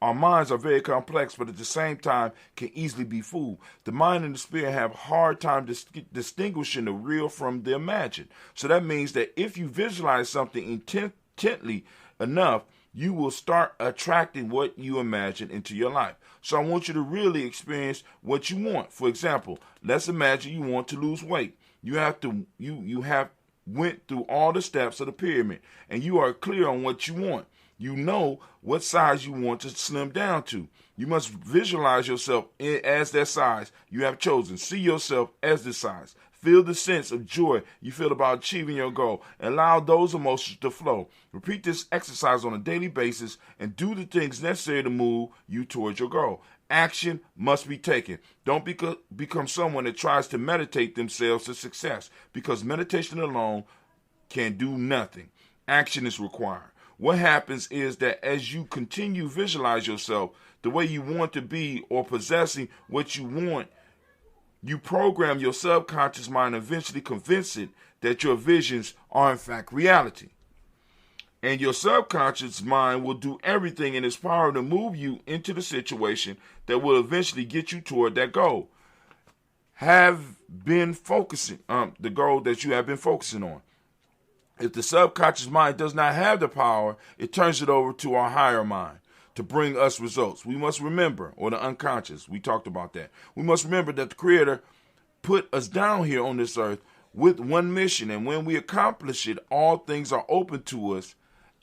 Our minds are very complex, but at the same time can easily be fooled. The mind and the spirit have a hard time distinguishing the real from the imagined. So that means that if you visualize something intently enough, you will start attracting what you imagine into your life. So I want you to really experience what you want. For example, let's imagine you want to lose weight. You have went through all the steps of the pyramid, and you are clear on what you want. You know what size you want to slim down to. You must visualize yourself as that size you have chosen. See yourself as the size. Feel the sense of joy you feel about achieving your goal, and allow those emotions to flow. Repeat this exercise on a daily basis and do the things necessary to move you towards your goal. Action must be taken. Don't become someone that tries to meditate themselves to success, because meditation alone can do nothing. Action is required. What happens is that as you continue to visualize yourself the way you want to be or possessing what you want, you program your subconscious mind and eventually convince it that your visions are in fact reality. And your subconscious mind will do everything in its power to move you into the situation that will eventually get you toward that goal. Have been focusing on the goal that you have been focusing on. If the subconscious mind does not have the power, it turns it over to our higher mind to bring us results. We must remember, or the unconscious, we talked about that. We must remember that the Creator put us down here on this earth with one mission, and when we accomplish it, all things are open to us,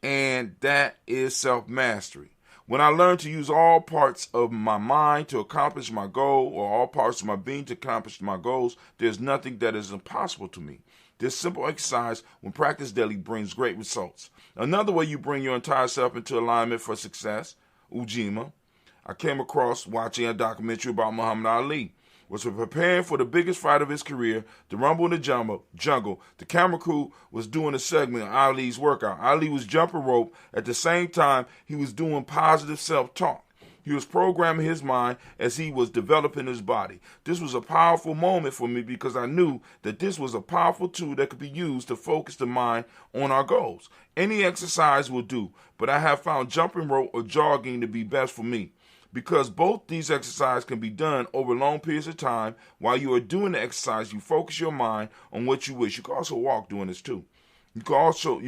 and that is self-mastery. When I learn to use all parts of my mind to accomplish my goal, or all parts of my being to accomplish my goals, there's nothing that is impossible to me. This simple exercise, when practiced daily, brings great results. Another way you bring your entire self into alignment for success, Ujima, I came across watching a documentary about Muhammad Ali. Was preparing for the biggest fight of his career, the Rumble in the Jungle. The camera crew was doing a segment of Ali's workout. Ali was jumping rope. At the same time, he was doing positive self-talk. He was programming his mind as he was developing his body. This was a powerful moment for me because I knew that this was a powerful tool that could be used to focus the mind on our goals. Any exercise will do, but I have found jumping rope or jogging to be best for me, because both these exercises can be done over long periods of time. While you are doing the exercise, you focus your mind on what you wish. You can also walk doing this too. You can also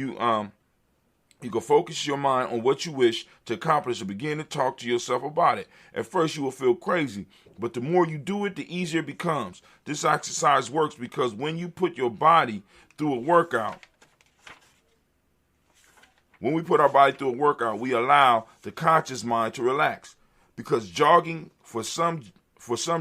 you can focus your mind on what you wish to accomplish and begin to talk to yourself about it. At first, you will feel crazy, but the more you do it, the easier it becomes. This exercise works because when you put your body through a workout, when we put our body through a workout, we allow the conscious mind to relax. Because jogging for some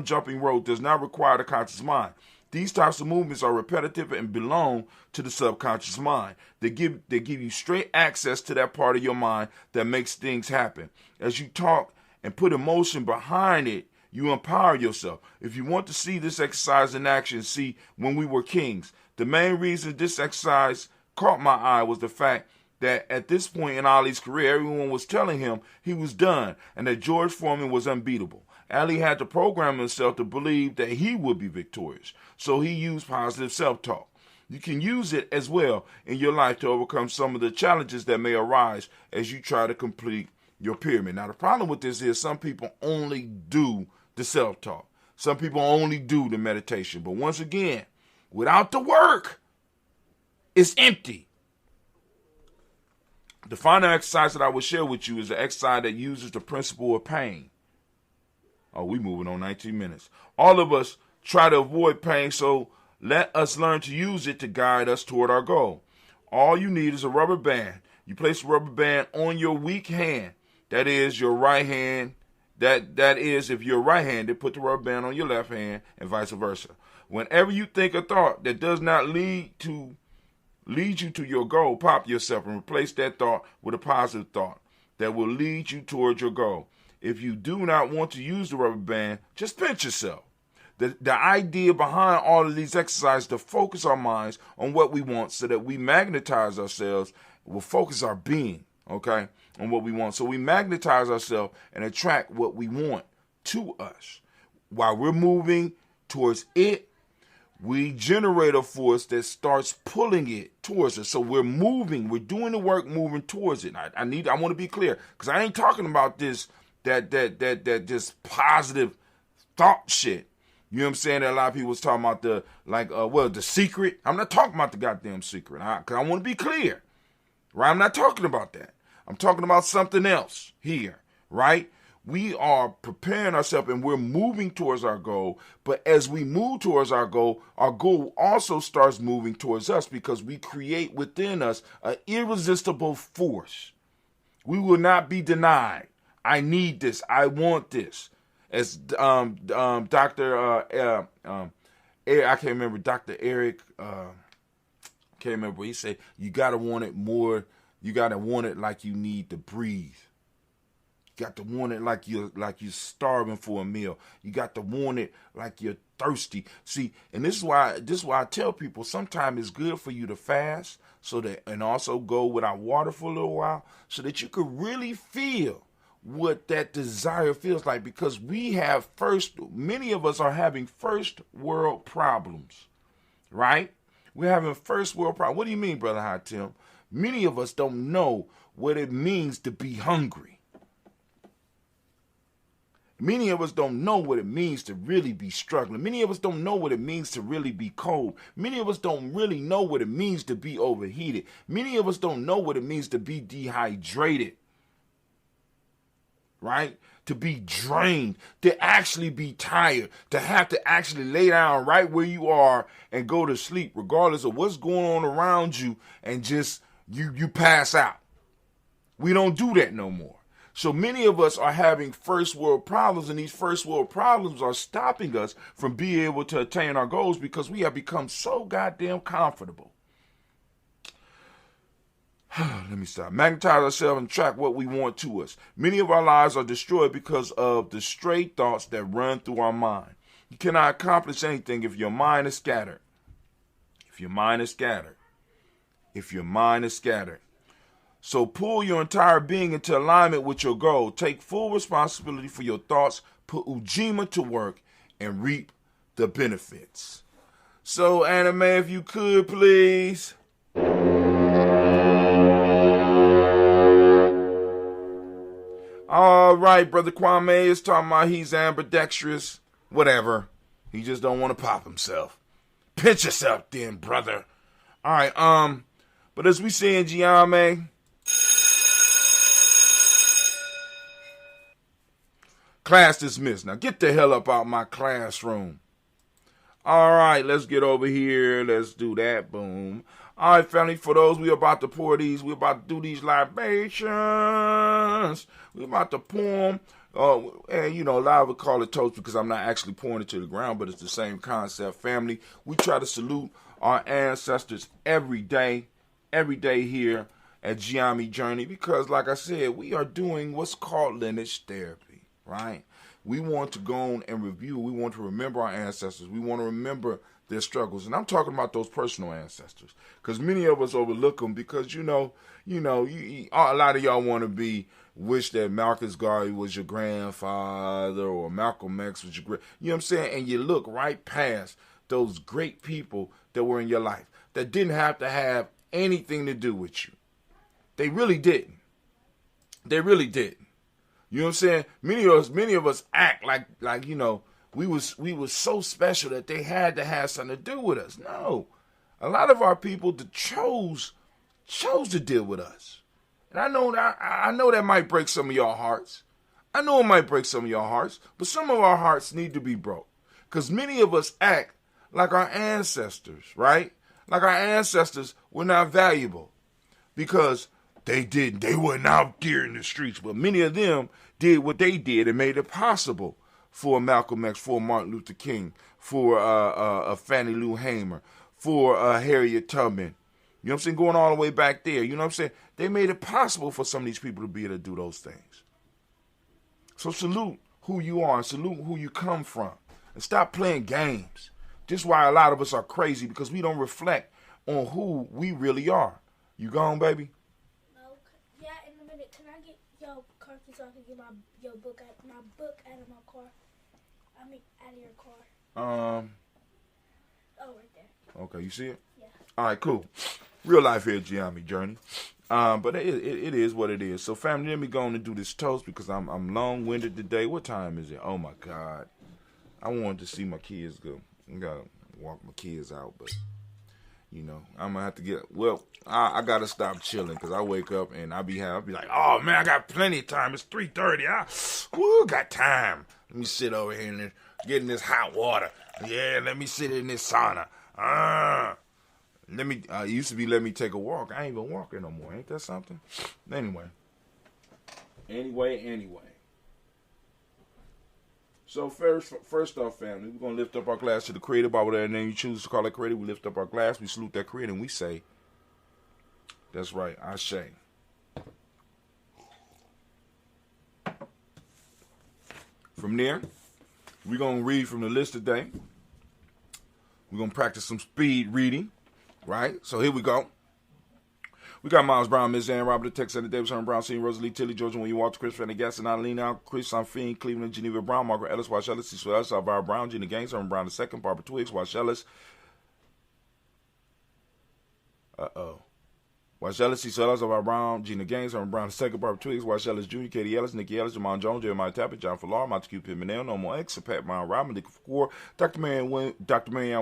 jumping rope does not require the conscious mind. These types of movements are repetitive and belong to the subconscious mind. They give you straight access to that part of your mind that makes things happen. As you talk and put emotion behind it, you empower yourself. If you want to see this exercise in action, see When We Were Kings. The main reason this exercise caught my eye was the fact that at this point in Ali's career, everyone was telling him he was done and that George Foreman was unbeatable. Ali had to program himself to believe that he would be victorious, so he used positive self-talk. You can use it as well in your life to overcome some of the challenges that may arise as you try to complete your pyramid. Now, the problem with this is some people only do the self-talk. Some people only do the meditation. But once again, without the work, it's empty. The final exercise that I will share with you is an exercise that uses the principle of pain. Oh, we moving on 19 minutes. All of us try to avoid pain, so let us learn to use it to guide us toward our goal. All you need is a rubber band. You place a rubber band on your weak hand. That is your right hand. That is, if you're right-handed, put the rubber band on your left hand and vice versa. Whenever you think a thought that does not lead you to your goal, pop yourself and replace that thought with a positive thought that will lead you towards your goal. If you do not want to use the rubber band, just pinch yourself. The idea behind all of these exercises is to focus our minds on what we want so that we magnetize ourselves, will focus our being, okay, on what we want. So we magnetize ourselves and attract what we want to us. While we're moving towards it, we generate a force that starts pulling it towards us. So we're moving, we're doing the work, moving towards it. I want to be clear, because I ain't talking about this just positive thought shit. You know what I'm saying? That a lot of people was talking about the secret. I'm not talking about the goddamn secret, because I want to be clear, right? I'm not talking about that. I'm talking about something else here, right? We are preparing ourselves and we're moving towards our goal. But as we move towards our goal also starts moving towards us, because we create within us an irresistible force. We will not be denied. I need this. I want this. As Dr. I can't remember, Dr. Eric, can't remember, he said, you got to want it more. You got to want it like you need to breathe. You got to want it like you're starving for a meal. You got to want it like you're thirsty. See, and this is why I tell people sometimes it's good for you to fast and also go without water for a little while so that you could really feel what that desire feels like, because many of us are having first world problems, right? We're having first world problems. What do you mean, Brother High Tim? Many of us don't know what it means to be hungry. Many of us don't know what it means to really be struggling. Many of us don't know what it means to really be cold. Many of us don't really know what it means to be overheated. Many of us don't know what it means to be dehydrated, right? To be drained, to actually be tired, to have to actually lay down right where you are and go to sleep, regardless of what's going on around you, and just you pass out. We don't do that no more. So many of us are having first world problems, and these first world problems are stopping us from being able to attain our goals because we have become so goddamn comfortable. Let me stop. Magnetize ourselves and track what we want to us. Many of our lives are destroyed because of the stray thoughts that run through our mind. You cannot accomplish anything if your mind is scattered. If your mind is scattered. So pull your entire being into alignment with your goal. Take full responsibility for your thoughts. Put Ujima to work and reap the benefits. So, Anime, if you could, please. All right, Brother Kwame is talking about he's ambidextrous. Whatever. He just don't want to pop himself. Pinch yourself then, brother. All right, but as we say in Giame, class dismissed. Now get the hell up out my classroom. All right, let's get over here. Let's do that. Boom. All right, family, for those, we about to pour these. We about to do these libations. We about to pour them. And, you know, a lot of it call it toast because I'm not actually pouring it to the ground, but it's the same concept, family. We try to salute our ancestors every day here at Giami Journey because, like I said, we are doing what's called lineage therapy, right? We want to go on and review. We want to remember our ancestors. We want to remember their struggles. And I'm talking about those personal ancestors because many of us overlook them because, a lot of y'all want to wish that Marcus Garvey was your grandfather or Malcolm X was you know what I'm saying? And you look right past those great people that were in your life that didn't have to have anything to do with you. They really didn't. They really didn't. You know what I'm saying? Many of us act like we was so special that they had to have something to do with us. No. A lot of our people chose to deal with us. And I know that might break some of y'all hearts. I know it might break some of y'all hearts, but some of our hearts need to be broke. Because many of us act like our ancestors, right? Like our ancestors were not valuable. Because they weren't out there in the streets. But many of them did what they did and made it possible for Malcolm X, for Martin Luther King, for Fannie Lou Hamer, for Harriet Tubman. You know what I'm saying? Going all the way back there. You know what I'm saying? They made it possible for some of these people to be able to do those things. So salute who you are and salute who you come from. And stop playing games. This is why a lot of us are crazy because we don't reflect on who we really are. You gone, baby? No. Yeah, in a minute. Can I get your car keys so I can get my book out of my car? I mean, out of your car. Oh, right there. Okay, you see it? Yeah. All right, cool. Real life here at Giami Journey. But it is what it is. So, family, let me go on and do this toast because I'm long-winded today. What time is it? Oh, my God. I wanted to see my kids go. I got to walk my kids out, but, I'm going to have to get, I got to stop chilling because I wake up and I'll be like, oh, man, I got plenty of time. It's 3:30. Got time. Let me sit over here and get in this hot water. Yeah, let me sit in this sauna. It used to be let me take a walk. I ain't even walking no more. Ain't that something? Anyway. So first off, family, we're going to lift up our glass to the Creator. By whatever name you choose to call it Creator, we lift up our glass, we salute that Creator, and we say, that's right, Ashe. From there, we're going to read from the list today. We're going to practice some speed reading, right? So here we go. We got Miles Brown, Ms. Ann, Robert, Texas, Davis, Herman Brown, Senior, Rosalie, Tilly, Georgia, William Walter, Chris, Fanny, Gaston, Alina, Chris, Sanfine, Cleveland, Geneva Brown, Margaret Ellis, Wash Ellis, Cecil Ellis, Alvaro Brown, Gina Gaines, Herman Brown II, Barbara Twiggs, Wash Ellis. Wash Ellis, Cecil Ellis, Alvaro Brown, Gina Gaines, Herman Brown II, Barbara Twiggs, Wash Ellis Jr., Katie Ellis, Nikki Ellis, Jamon Jones, Jeremiah Tappet, John Fallar, Montague Pimenel, No More X, Pat Brown, Robin, Dick Four, Dr. Marianne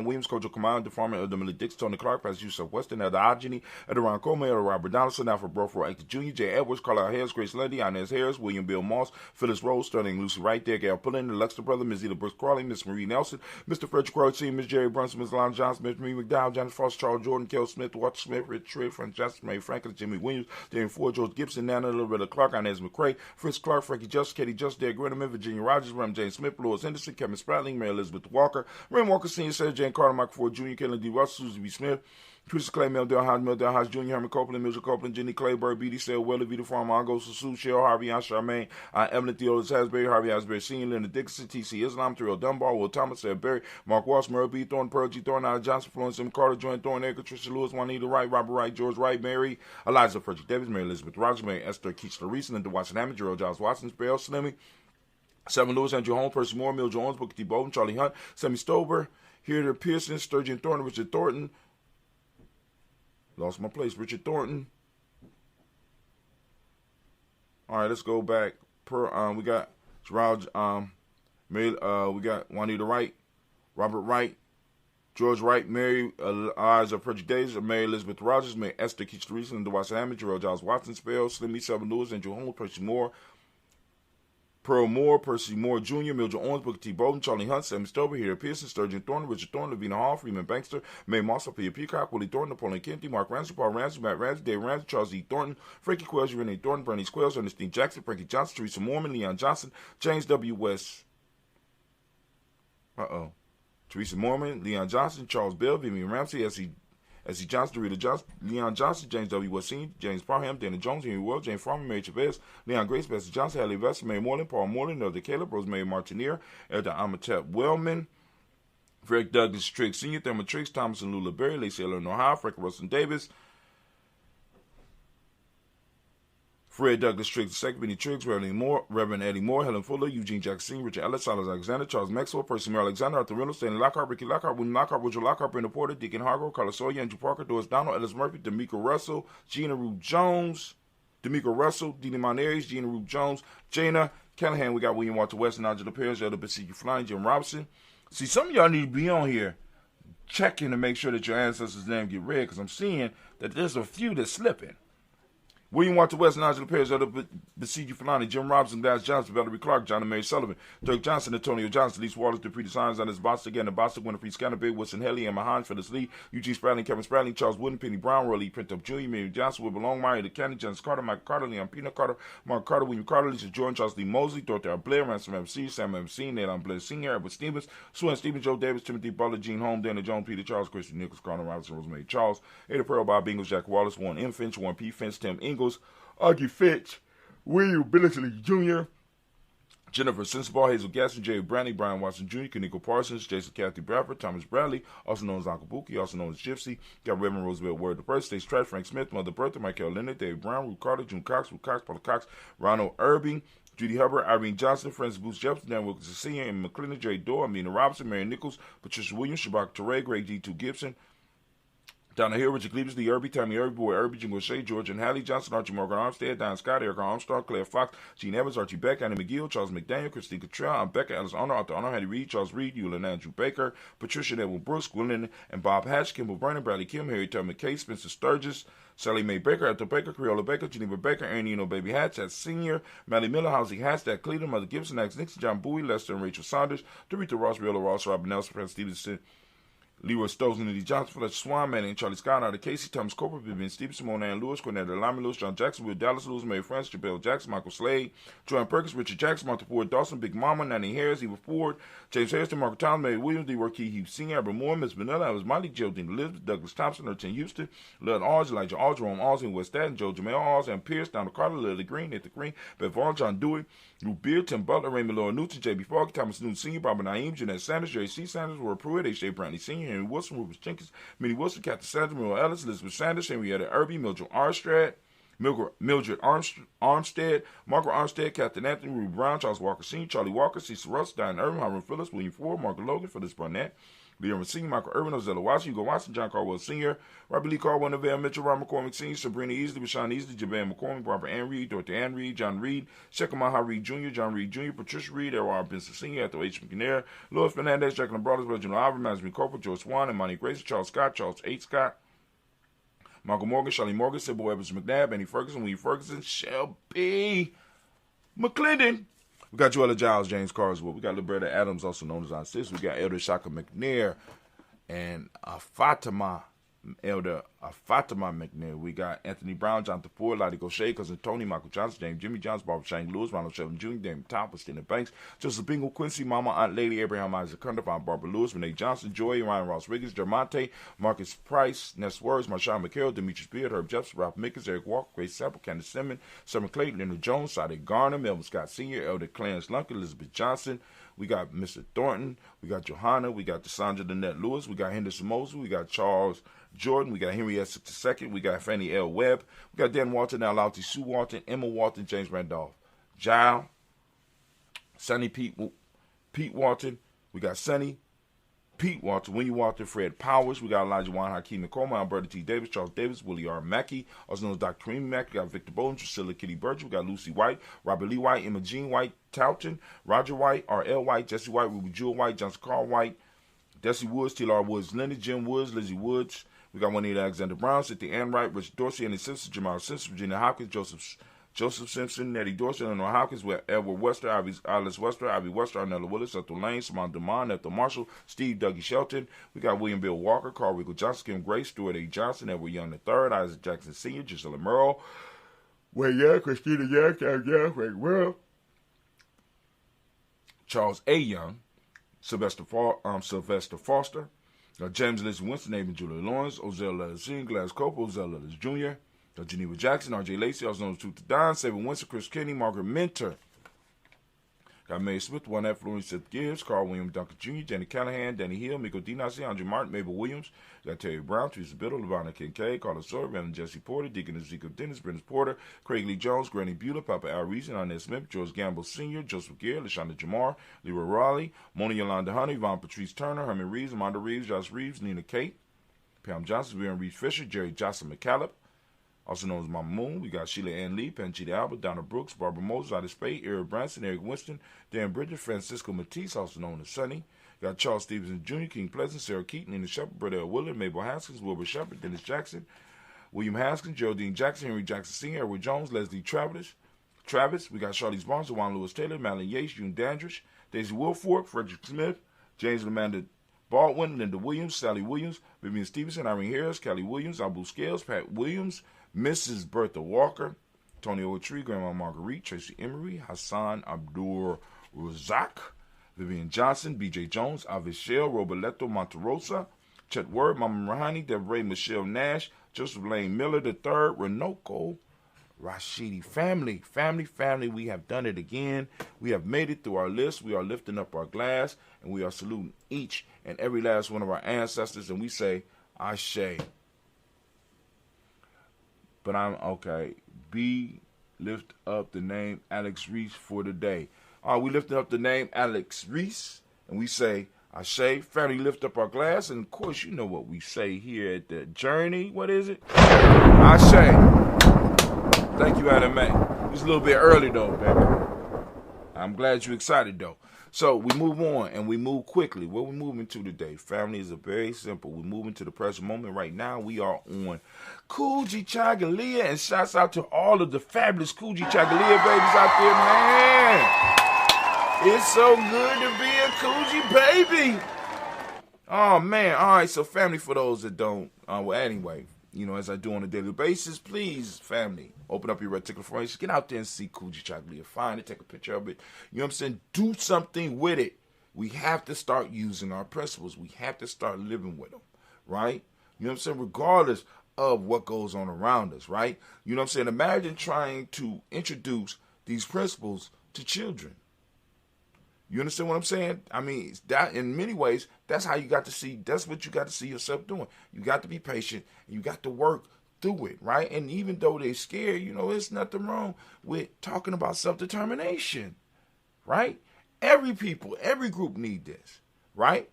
Williams, Coach Command, Defarmer, Elder Millie Dix, Tony Clark, Pastor Yusuf Weston, Elder Agini, Elder Ron Coleman, Elder Robert Donaldson, Alfred Brofro, Actor Jr., J. Edwards, Carlisle Harris, Grace Lundy, Inez Harris, William Bill Moss, Phyllis Rose, Sterling Lucy Wright, there, Gail Pullen, the Luxter brother, Ms. Eda Brooks Crawley, Miss Marie Nelson, Mr. Frederick Crowley, Sr., Ms. Jerry Brunson, Ms. Lon Johnson, Ms. Marie McDowell, Janet Frost, Charles Jordan, Kel Smith, Walter Smith, Rich Tripp, Francesca May Franklin, Jimmy Williams, Darren Ford, George Gibson, Nana, Loretta Clark, Inez McCrae, Fritz Clark, Frankie Justice, Katie Justice, Derek Grinneman, Virginia Rogers, Ram James Smith, Louis Henderson, Kevin Spratling, Mary Elizabeth Walker, Ram Walker Sr., Sarah Jane Carter, Michael Ford Jr., Kellen D. Russell, Susie B. Smith, Trisha Clay, Meldell Hodge, Jr., Herman Copeland, Mildred Copeland, Jenny Clayburg, B.D. Sale, Welly, Vita Farmer, Ongo, Sue, Cheryl, Harvey, Ann Charmaine, Evelyn Theodis, Hasbury, Harvey Hasbury, Senior, Linda Dixon, T.C. Islam, Terrell Dunbar, Will Thomas, Sarah Berry, Mark Walsh, Merle B. Thornton, Pearl G. Thornton, Allen Johnson, Florence M. Carter, Joanne Thornton, Erica, Tricia Lewis, Juanita Wright, Robert Wright, George Wright, Mary, Eliza Frederick Davis, Mary Elizabeth Rogers, Mary Esther Keachler Reese, Linda Watson Hammond, Gerald Giles Watson, Spell Slimmy, 7 Lewis, Andrew Holmes, Percy Moore, Mill Jones, Booker T. Bolden, Charlie Hunt, Sammy Stover, Heather Pearson, Sturgeon Thornton, Richard Thornton. Lost my place. Richard Thornton. All right, let's go back. We got Gerald. We got Juanita Wright, Robert Wright, George Wright, Mary Eliza Frederick Davis, Mary Elizabeth Rogers, Mary Esther Keach Teresa, Linda Watson Hammond, Gerald Giles Watson, Spell, Slimmy, 7 Lewis, Andrew Holmes, Percy Moore, Pearl Moore, Percy Moore Jr., Mildred Owens, Booker T. Bolden, Charlie Hunt, Sammy Stover, Heather Pearson, Sturgeon Thornton, Richard Thornton, Lavina Hall, Freeman Bankster, Mae Moss, Pia Peacock, Willie Thornton, Napoleon Kennedy, Mark Ramsey, Paul Ramsey, Matt Ramsey, Dave Ramsey, Charles E. Thornton, Frankie Quells, Renee Thornton, Bernie Squells, Ernestine Jackson, Frankie Johnson, Teresa Mormon, Leon Johnson, James W. West. Teresa Mormon, Leon Johnson, Charles Bell, Vivian Ramsey, S.E. Johnson, Rita Johnson, Leon Johnson, James W. West Sr., James Parham, Dana Jones, Henry Wells, James Farmer, Mary Chavez, Leon Grace, Bessie Johnson, Hallie Vester, Mary Moreland, Paul Moreland, Elder Caleb, Rosemary Martinier, Elder Amatep Wellman, Frederick Douglas Triggs Sr., Thelma Triggs, Thomas and Lula Berry, Lacey Eleanor Howe, Frank Russell Davis, Fred Douglas Triggs II, Benny Triggs, Reverend Eddie Moore, Helen Fuller, Eugene Jackson, Richard Ellis, Silas Alexander, Charles Maxwell, Percy Mary Alexander, Arthur Reynolds, Stanley Lockhart, Ricky Lockhart, William Lockhart, Woodrow Lockhart, Brenda Porter, Deacon Hargrove, Carla Sawyer, Andrew Parker, Doris Donald, Ellis Murphy, D'Amico Russell, Gina Rue Jones, D'Amico Russell, Dina Monares, Gina Rue Jones, Jana Callahan. We got William Walter West and Angela Perez, Elder Basique Flying, Jim Robinson. See, some of y'all need to be on here checking to make sure that your ancestors' name get read, because I'm seeing that there's a few that's slipping. William Walter West and Angela Perez, Elder Basique Fulani, Jim Robinson, Glass Johnson, Valerie Clark, John and Mary Sullivan, Dirk Johnson, Antonio Johnson, Lise Waters, Dupree Signs, Anders Boston, again, the Boston, Winifred Scanner, Big Wilson, Helly, Emma Hines, Phyllis Lee, Eugene Spradling, Kevin Spradling, Charles Wooden, Penny Brown, Roy Lee, Pinto Jr., Mary Johnson, Wilbur Longmire, The Candy, Johnson Carter, Mike Carter, Leon Pino Carter, Mark Carter, William Carter, Lisa Jordan, Charles Lee Mosley, Dorothy R. Blair, Ransom MC, Sam MC, Nate Blair Sr., Edward Stevens, Sue and Stevens, Joe Davis, Timothy Butler, Gene Holmes, Dana Jones, Peter Charles, Christian Nichols, Carter Robinson, Rosemary Charles, Ada Pearl, Bob Ingles, Jack Wallace, Warren M. Finch, Warren P. Finch, Tim Ingles, Augie Fitch, William Billingsley Jr., Jennifer Sensabaugh, Hazel Gaston, Jerry Brantley, Brian Watson Jr., Kaniko Parsons, Jason Kathy Bradford, Thomas Bradley, also known as Uncle Bookie, also known as Gypsy, got Reverend Roosevelt Word the First, Stace Trash, Frank Smith, Mother Bertha, Michael Leonard, Dave Brown, Ruth Carter, June Cox, Ruth Cox, Paula Cox, Ronald Irving, Judy Hubbard, Irene Johnson, Francis Booth Jefferson, Dan Wilkinson Sr., and McClendon, Jerry Dorr, Amina Robinson, Mary Nichols, Patricia Williams, Shabak Teray, Greg D2 Gibson, Donna Hill, Richard Cleaves, Lee Irby, Tammy Irby, Boy Irby, Jingle Shea, George and Hallie Johnson, Archie Morgan Armstead, Diane Scott, Erica Armstrong, Claire Fox, Gene Evans, Archie Beck, Annie McGill, Charles McDaniel, Christine Cottrell, Becca, Alice Honor, Arthur Honor, Hattie Reed, Charles Reed, Eula Andrew Baker, Patricia Edwin Brooks, Gwendolyn and Bob Hatch, Kimball Vernon, Bradley Kim, Harry Tubman McKay, Spencer Sturgis, Sally Mae Baker, Arthur Baker, Creola Baker, Geneva Baker, Aaron Eno, Baby Hatch, that's Senior, Maddie Miller, Housing Hatch, that Cleveland, Mother Gibson, Alex Nixon, John Bowie, Lester and Rachel Saunders, Dorita Ross, Riola Ross, Robin Nelson, Fred Stevenson, Leroy Stokes, Nitty Johnson, Fletcher Swan, Manning, Charlie Scott, Arthur Casey, Thomas Cooper, Vivian Stevenson, Mona Ann Lewis, Cornetta Lamy Lewis, John Jackson, Will Dallas Lewis, Mary Francis, Jabel Jackson, Michael Slade, Joanne Perkins, Richard Jackson, Martha Ford Dawson, Big Mama, Nanny Harris, Eva Ford, James Harrison, Margaret Thomas, Mary Williams, D. Workey, Hugh Senior, Abra Moore, Miss Vanilla, Alice Miley, Geraldine Elizabeth, Douglas Thompson, Urchin Houston, Lud Alls, Elijah Alls, Jerome Alls, and West Staten, Joe Jamel Alls, and Pierce, Donald Carter, Lily Green, Nathan Green, Beth Vaughn, John Dewey, Lou Beard, Tim Butler, Raymond Laura Newton, J.B. Fogg, Thomas Newton Sr., Barbara Naeem, Jeanette Sanders, Jerry C. Sanders, Roy Pruitt, H.J. Brantley Sr., Henry Wilson, Rufus Jenkins, Minnie Wilson, Captain Sanders, Muriel Ellis, Elizabeth Sanders, Henrietta Irby, Mildred Armstead, Margaret Armstead, Captain Anthony, Ruby Brown, Charles Walker Sr., Charlie Walker, Cecil Russ, Diane Irvin, Hiram Phillips, William Ford, Margaret Logan, Phyllis Barnett, Leon Sr., Michael Irvin, Ozella Watson, Hugo Watson, John Caldwell Sr., Robert Lee Caldwell, Neville Mitchell, Robert McCormick Sr., Sabrina Easley, Rashawn Easley, Javan McCormick, Barbara Ann Reed, Dorothy Ann Reed, John Reed, Shekamaha Reed Jr., John Reed Jr., Patricia Reed, Errol Benson Sr., Ethel H. McNair, Louis Fernandez, Jacqueline Brothers, Reginald Alvin, Masmin Corporal, George Swan, and Monty Grace, Charles Scott, Charles H. Scott, Michael Morgan, Charlie Morgan, Sybil Evans McNabb, Annie Ferguson, William Ferguson, Shelby McClendon. We got Joella Giles, James Carswell. We got Liberta Adams, also known as Aunt Sis. We got Elder Shaka McNair and Fatima, Elder Fatima McNair. We got Anthony Brown, Jonathan Ford, Lottie Gaucher, Cousin Tony, Michael Johnson, James Jimmy Johnson, Barbara Shane Lewis, Ronald Shelton Jr., Damon Thomas, Stina Banks, Joseph Bingle, Quincy, Mama, Aunt Lady, Abraham Isaac Cundiff, Aunt Barbara Lewis, Renee Johnson, Joy, Ryan Ross Riggins, Dermonte, Marcus Price, Ness Words, Marshawn McHale, Demetrius Beard, Herb Jefferson, Ralph Mickens, Eric Walker, Grace Sample, Candace Simmons, Summer Clayton, Leonard Jones, Sade Garner, Melvin Scott Sr., Elder Clarence Lunkin, Elizabeth Johnson. We got Mr. Thornton. We got Johanna. We got Desandra Lynette Lewis. We got Henderson Mosley. We got Charles Jordan. We got Henry Essex II. We got Fannie L. Webb. We got Dan Walton, Alauti Sue Walton, Emma Walton, James Randolph, Jile, Sonny Pete Walton. We got Sonny Pete Walton, Winnie Walton, Fred Powers. We got Elijah Juan, Hakeem McCormick, Alberta T. Davis, Charles Davis, Willie R. Mackey, also known as Dr. Kareem Mackey. We got Victor Bowden, Priscilla Kitty Birch. We got Lucy White, Robert Lee White, Emma Jean White, Towton, Roger White, R.L. White, Jesse White, Ruby Jewel White, Johnson Carl White, Desi Woods, T.L.R. Woods, Linda, Jim Woods, Lizzie Woods. We got Juanita Alexander Brown, Cynthia Ann Wright, Richard Dorsey, Andy Simpson, Jamal Simpson, Virginia Hopkins, Joseph Simpson, Nettie Dorsey, Eleanor Hopkins, Edward Wester, Alice Wester, Ivy Wester, Arnella Willis, Ethel Lane, Simone DeMond, Ethel Marshall, Steve Dougie Shelton. We got William Bill Walker, Carl Riegel Johnson, Kim Grace, Stuart A. Johnson, Edward Young III, Isaac Jackson Sr., Gisela Merle, Wayne Young, Christina Young, Cam Young, Frank Will, Charles A. Young, Sylvester Foster, James Lizzie Winston, Nathan Julia Lawrence, Ozell Letters Glass Cope, Ozell Letters Jr., Geneva Jackson, R.J. Lacey, also known as Truth to Don, Saban Winston, Chris Kenny, Margaret Minter. Got Mae Smith, One F. Florence Seth Gibbs, Carl William Duncan Jr., Jenny Callahan, Danny Hill, Miko Dinasi, Andre Martin, Mabel Williams. Got Terry Brown, Teresa Biddle, Lavonna Kincaid, Carlos Sawyer, Brandon Jesse Porter, Deacon Ezekiel Dennis, Brendan Porter, Craig Lee Jones, Granny Beulah, Papa Al Reason, Inez Smith, George Gamble Sr., Joseph Gare, LaShonda Jamar, Leroy Raleigh, Mona Yolanda Honey, Von Patrice Turner, Herman Reeves, Amanda Reeves, Josh Reeves, Nina Kate, Pam Johnson, Vivian Reeves Fisher, Jerry Johnson McCallop, also known as Mama Moon. We got Sheila Ann Lee, Panchita Albert, Donna Brooks, Barbara Moses, Otis Spade, Eric Branson, Eric Winston, Dan Bridget, Francisco Matisse, also known as Sonny. Got Charles Stevenson Jr., King Pleasant, Sarah Keaton, Nina Shepard, Brother Willard, Mabel Haskins, Wilbur Shepard, Dennis Jackson, William Haskins, Geraldine Jackson, Henry Jackson Sr., Edward Jones, Leslie Travis. We got Charlize Barnes, Juan Lewis Taylor, Madeline Yates, June Dandridge, Daisy Wilfork, Frederick Smith, James Amanda Baldwin, Linda Williams, Sally Williams, Vivian Stevenson, Irene Harris, Kelly Williams, Abu Scales, Pat Williams, Mrs. Bertha Walker, Tony O'Tree, Grandma Marguerite, Tracy Emery, Hassan Abdur Razak, Vivian Johnson, B.J. Jones, Avishel, Roberto Monterosa, Chet Word, Mama Rahani, Deborah Michelle Nash, Joseph Lane Miller III, Renoko, Rashidi. Family, we have done it again. We have made it through our list. We are lifting up our glass, and we are saluting each and every last one of our ancestors, and we say, Ashe. But I'm okay. B, lift up the name Alex Reese for the day. We lifting up the name Alex Reese, and we say, Ashe. Family, lift up our glass, and of course, you know what we say here at the Journey. What is it? Ashe. Thank you, Adam May. It's a little bit early, though, baby. I'm glad you're excited, though. So we move on, and we move quickly. What we're moving to today, family, is a very simple. We're moving to the present moment right now. We are on Kujichagulia, and shouts out to all of the fabulous Kujichagulia babies out there, man. It's so good to be a Kuji baby. Oh, man. All right, so family, for those that don't, well, anyway, you know, as I do on a daily basis, please, family, open up your reticular formation. Get out there and see Kujichagulia. Find it, take a picture of it. You know what I'm saying? Do something with it. We have to start using our principles. We have to start living with them, right? You know what I'm saying? Regardless of what goes on around us, right? You know what I'm saying? Imagine trying to introduce these principles to children. You understand what I'm saying? I mean, that in many ways, that's how you got to see, that's what you got to see yourself doing. You got to be patient, and you got to work through it, right? And even though they're scared, you know, there's nothing wrong with talking about self-determination, right? Every group need this, right?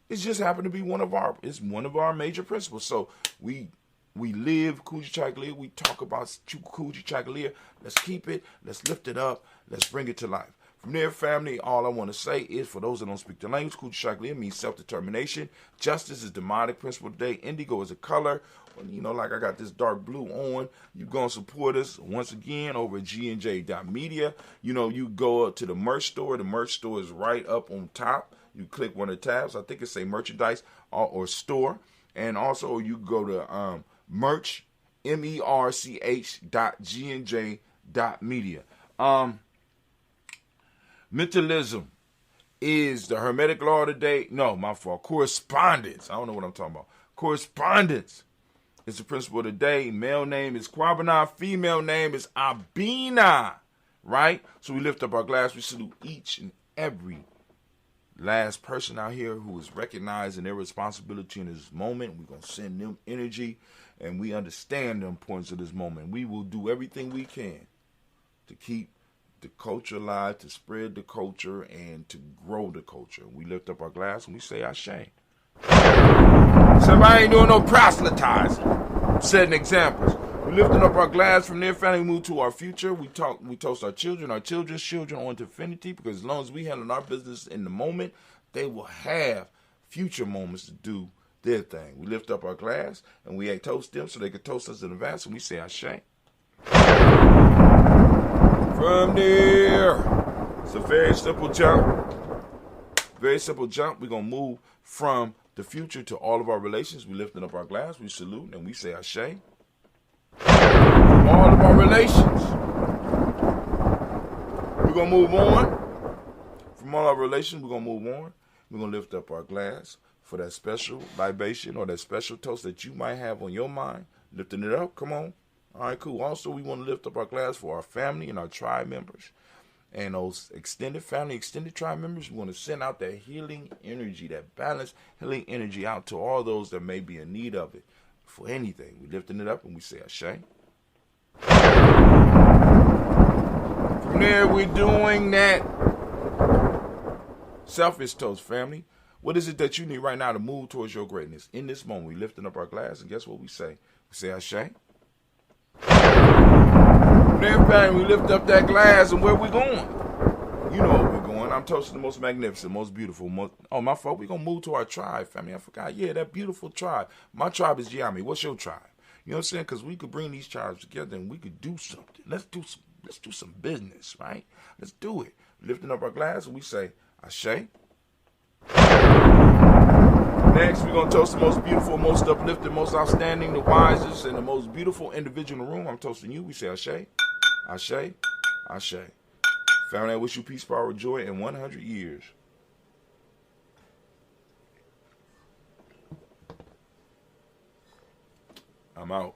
It's just happened to be one of our major principles. So we live Kujichagulia, we talk about Kujichagulia. Let's keep it, let's lift it up, let's bring it to life. From there, family, all I want to say is, for those that don't speak the language, Kujichagulia means self-determination. Justice is the demonic principle today. Indigo is a color. You know, like I got this dark blue on. You're going to support us once again over at gnj.media. You know, you go up to the merch store. The merch store is right up on top. You click one of the tabs. I think it say merchandise or store. And also, you go to merch, merch.gnj.media. Mentalism is the Hermetic law of the day. No, my fault. Correspondence. I don't know what I'm talking about. Correspondence is the principle of the day. Male name is Kwabena. Female name is Abina. Right? So we lift up our glass. We salute each and every last person out here who is recognizing their responsibility in this moment. We're going to send them energy, and we understand the importance of this moment. We will do everything we can to keep the culture alive, to spread the culture, and to grow the culture. We lift up our glass and we say Ashe. Somebody ain't doing no proselytizing. I'm setting examples. We lifting up our glass from their family, we move to our future. We toast our children's children on to infinity, because as long as we handle our business in the moment, they will have future moments to do their thing. We lift up our glass and we toast them so they can toast us in advance, and we say Ashe. From there, it's a very simple jump. Very simple jump. We're going to move from the future to all of our relations. We lifting up our glass, we salute, and we say Ashe. From all of our relations, we're going to move on. From all our relations, we're going to move on. We're going to lift up our glass for that special libation or that special toast that you might have on your mind. Lifting it up, come on. All right, cool. Also, we want to lift up our glass for our family and our tribe members. And those extended family, extended tribe members, we want to send out that healing energy, that balanced healing energy out to all those that may be in need of it for anything. We're lifting it up and we say Ashe. From there, we're doing that selfish toast, family. What is it that you need right now to move towards your greatness? In this moment, we're lifting up our glass, and guess what we say? We say Ashe. Then, family, we lift up that glass, and where we going? You know where we're going. I'm toasting the most magnificent, most beautiful. My fault. We're going to move to our tribe, family. I forgot. Yeah, that beautiful tribe. My tribe is Yami. What's your tribe? You know what I'm saying? Because we could bring these tribes together, and we could do something. Let's do some business, right? Let's do it. Lifting up our glass, and we say Ashe. Next, we're going to toast the most beautiful, most uplifted, most outstanding, the wisest, and the most beautiful individual in the room. I'm toasting you. We say Ashe, Ashe, Ashe. Family, I wish you peace, power, joy, and 100 years. I'm out.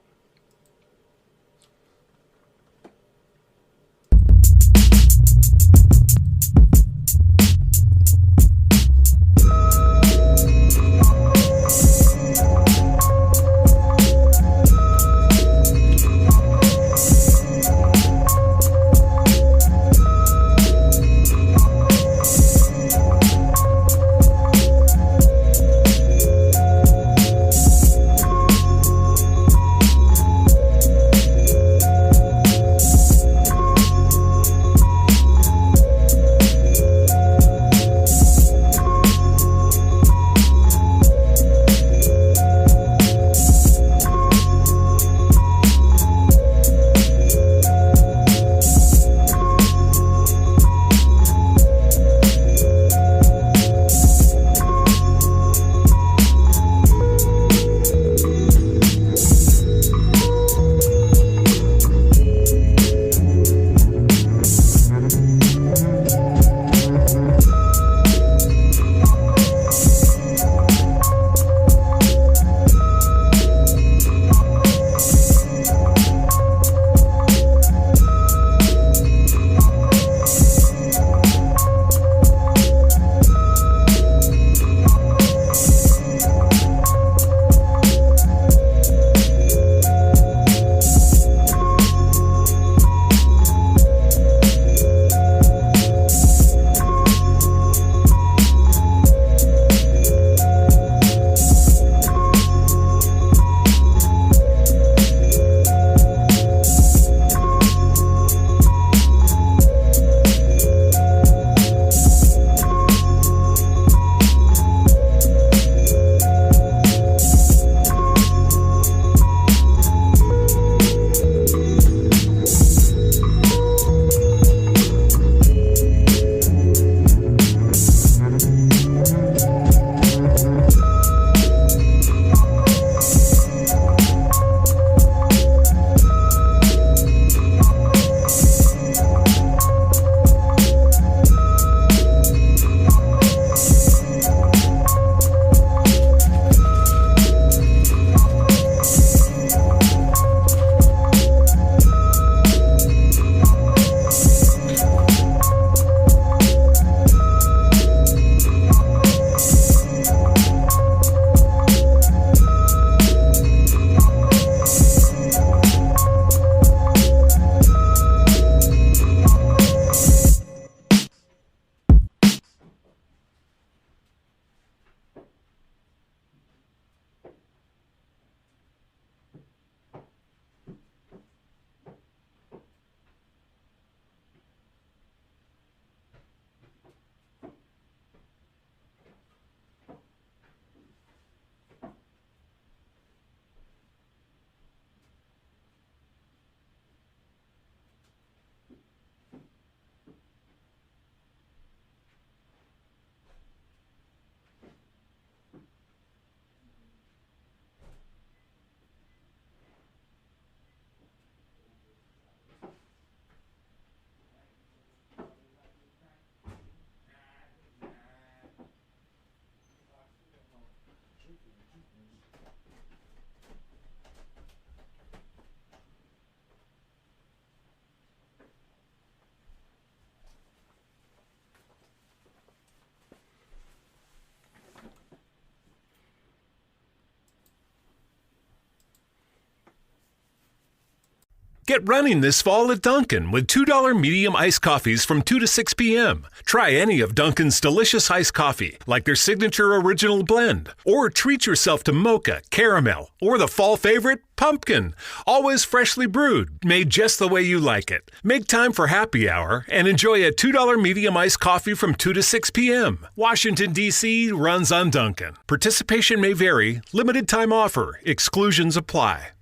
Get running this fall at Dunkin' with $2 medium iced coffees from 2 to 6 p.m. Try any of Dunkin's delicious iced coffee, like their signature original blend. Or treat yourself to mocha, caramel, or the fall favorite, pumpkin. Always freshly brewed, made just the way you like it. Make time for happy hour and enjoy a $2 medium iced coffee from 2 to 6 p.m. Washington, D.C. runs on Dunkin'. Participation may vary. Limited time offer. Exclusions apply.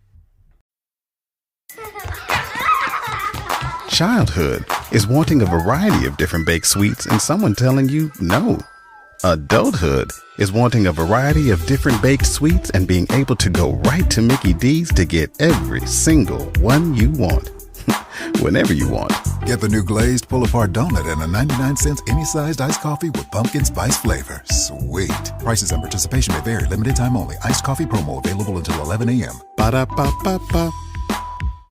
Childhood is wanting a variety of different baked sweets and someone telling you no. Adulthood is wanting a variety of different baked sweets and being able to go right to Mickey D's to get every single one you want. Whenever you want. Get the new glazed pull-apart donut and a 99-cent any-sized iced coffee with pumpkin spice flavor. Sweet. Prices and participation may vary. Limited time only. Iced coffee promo available until 11 a.m. Ba-da-ba-ba-ba.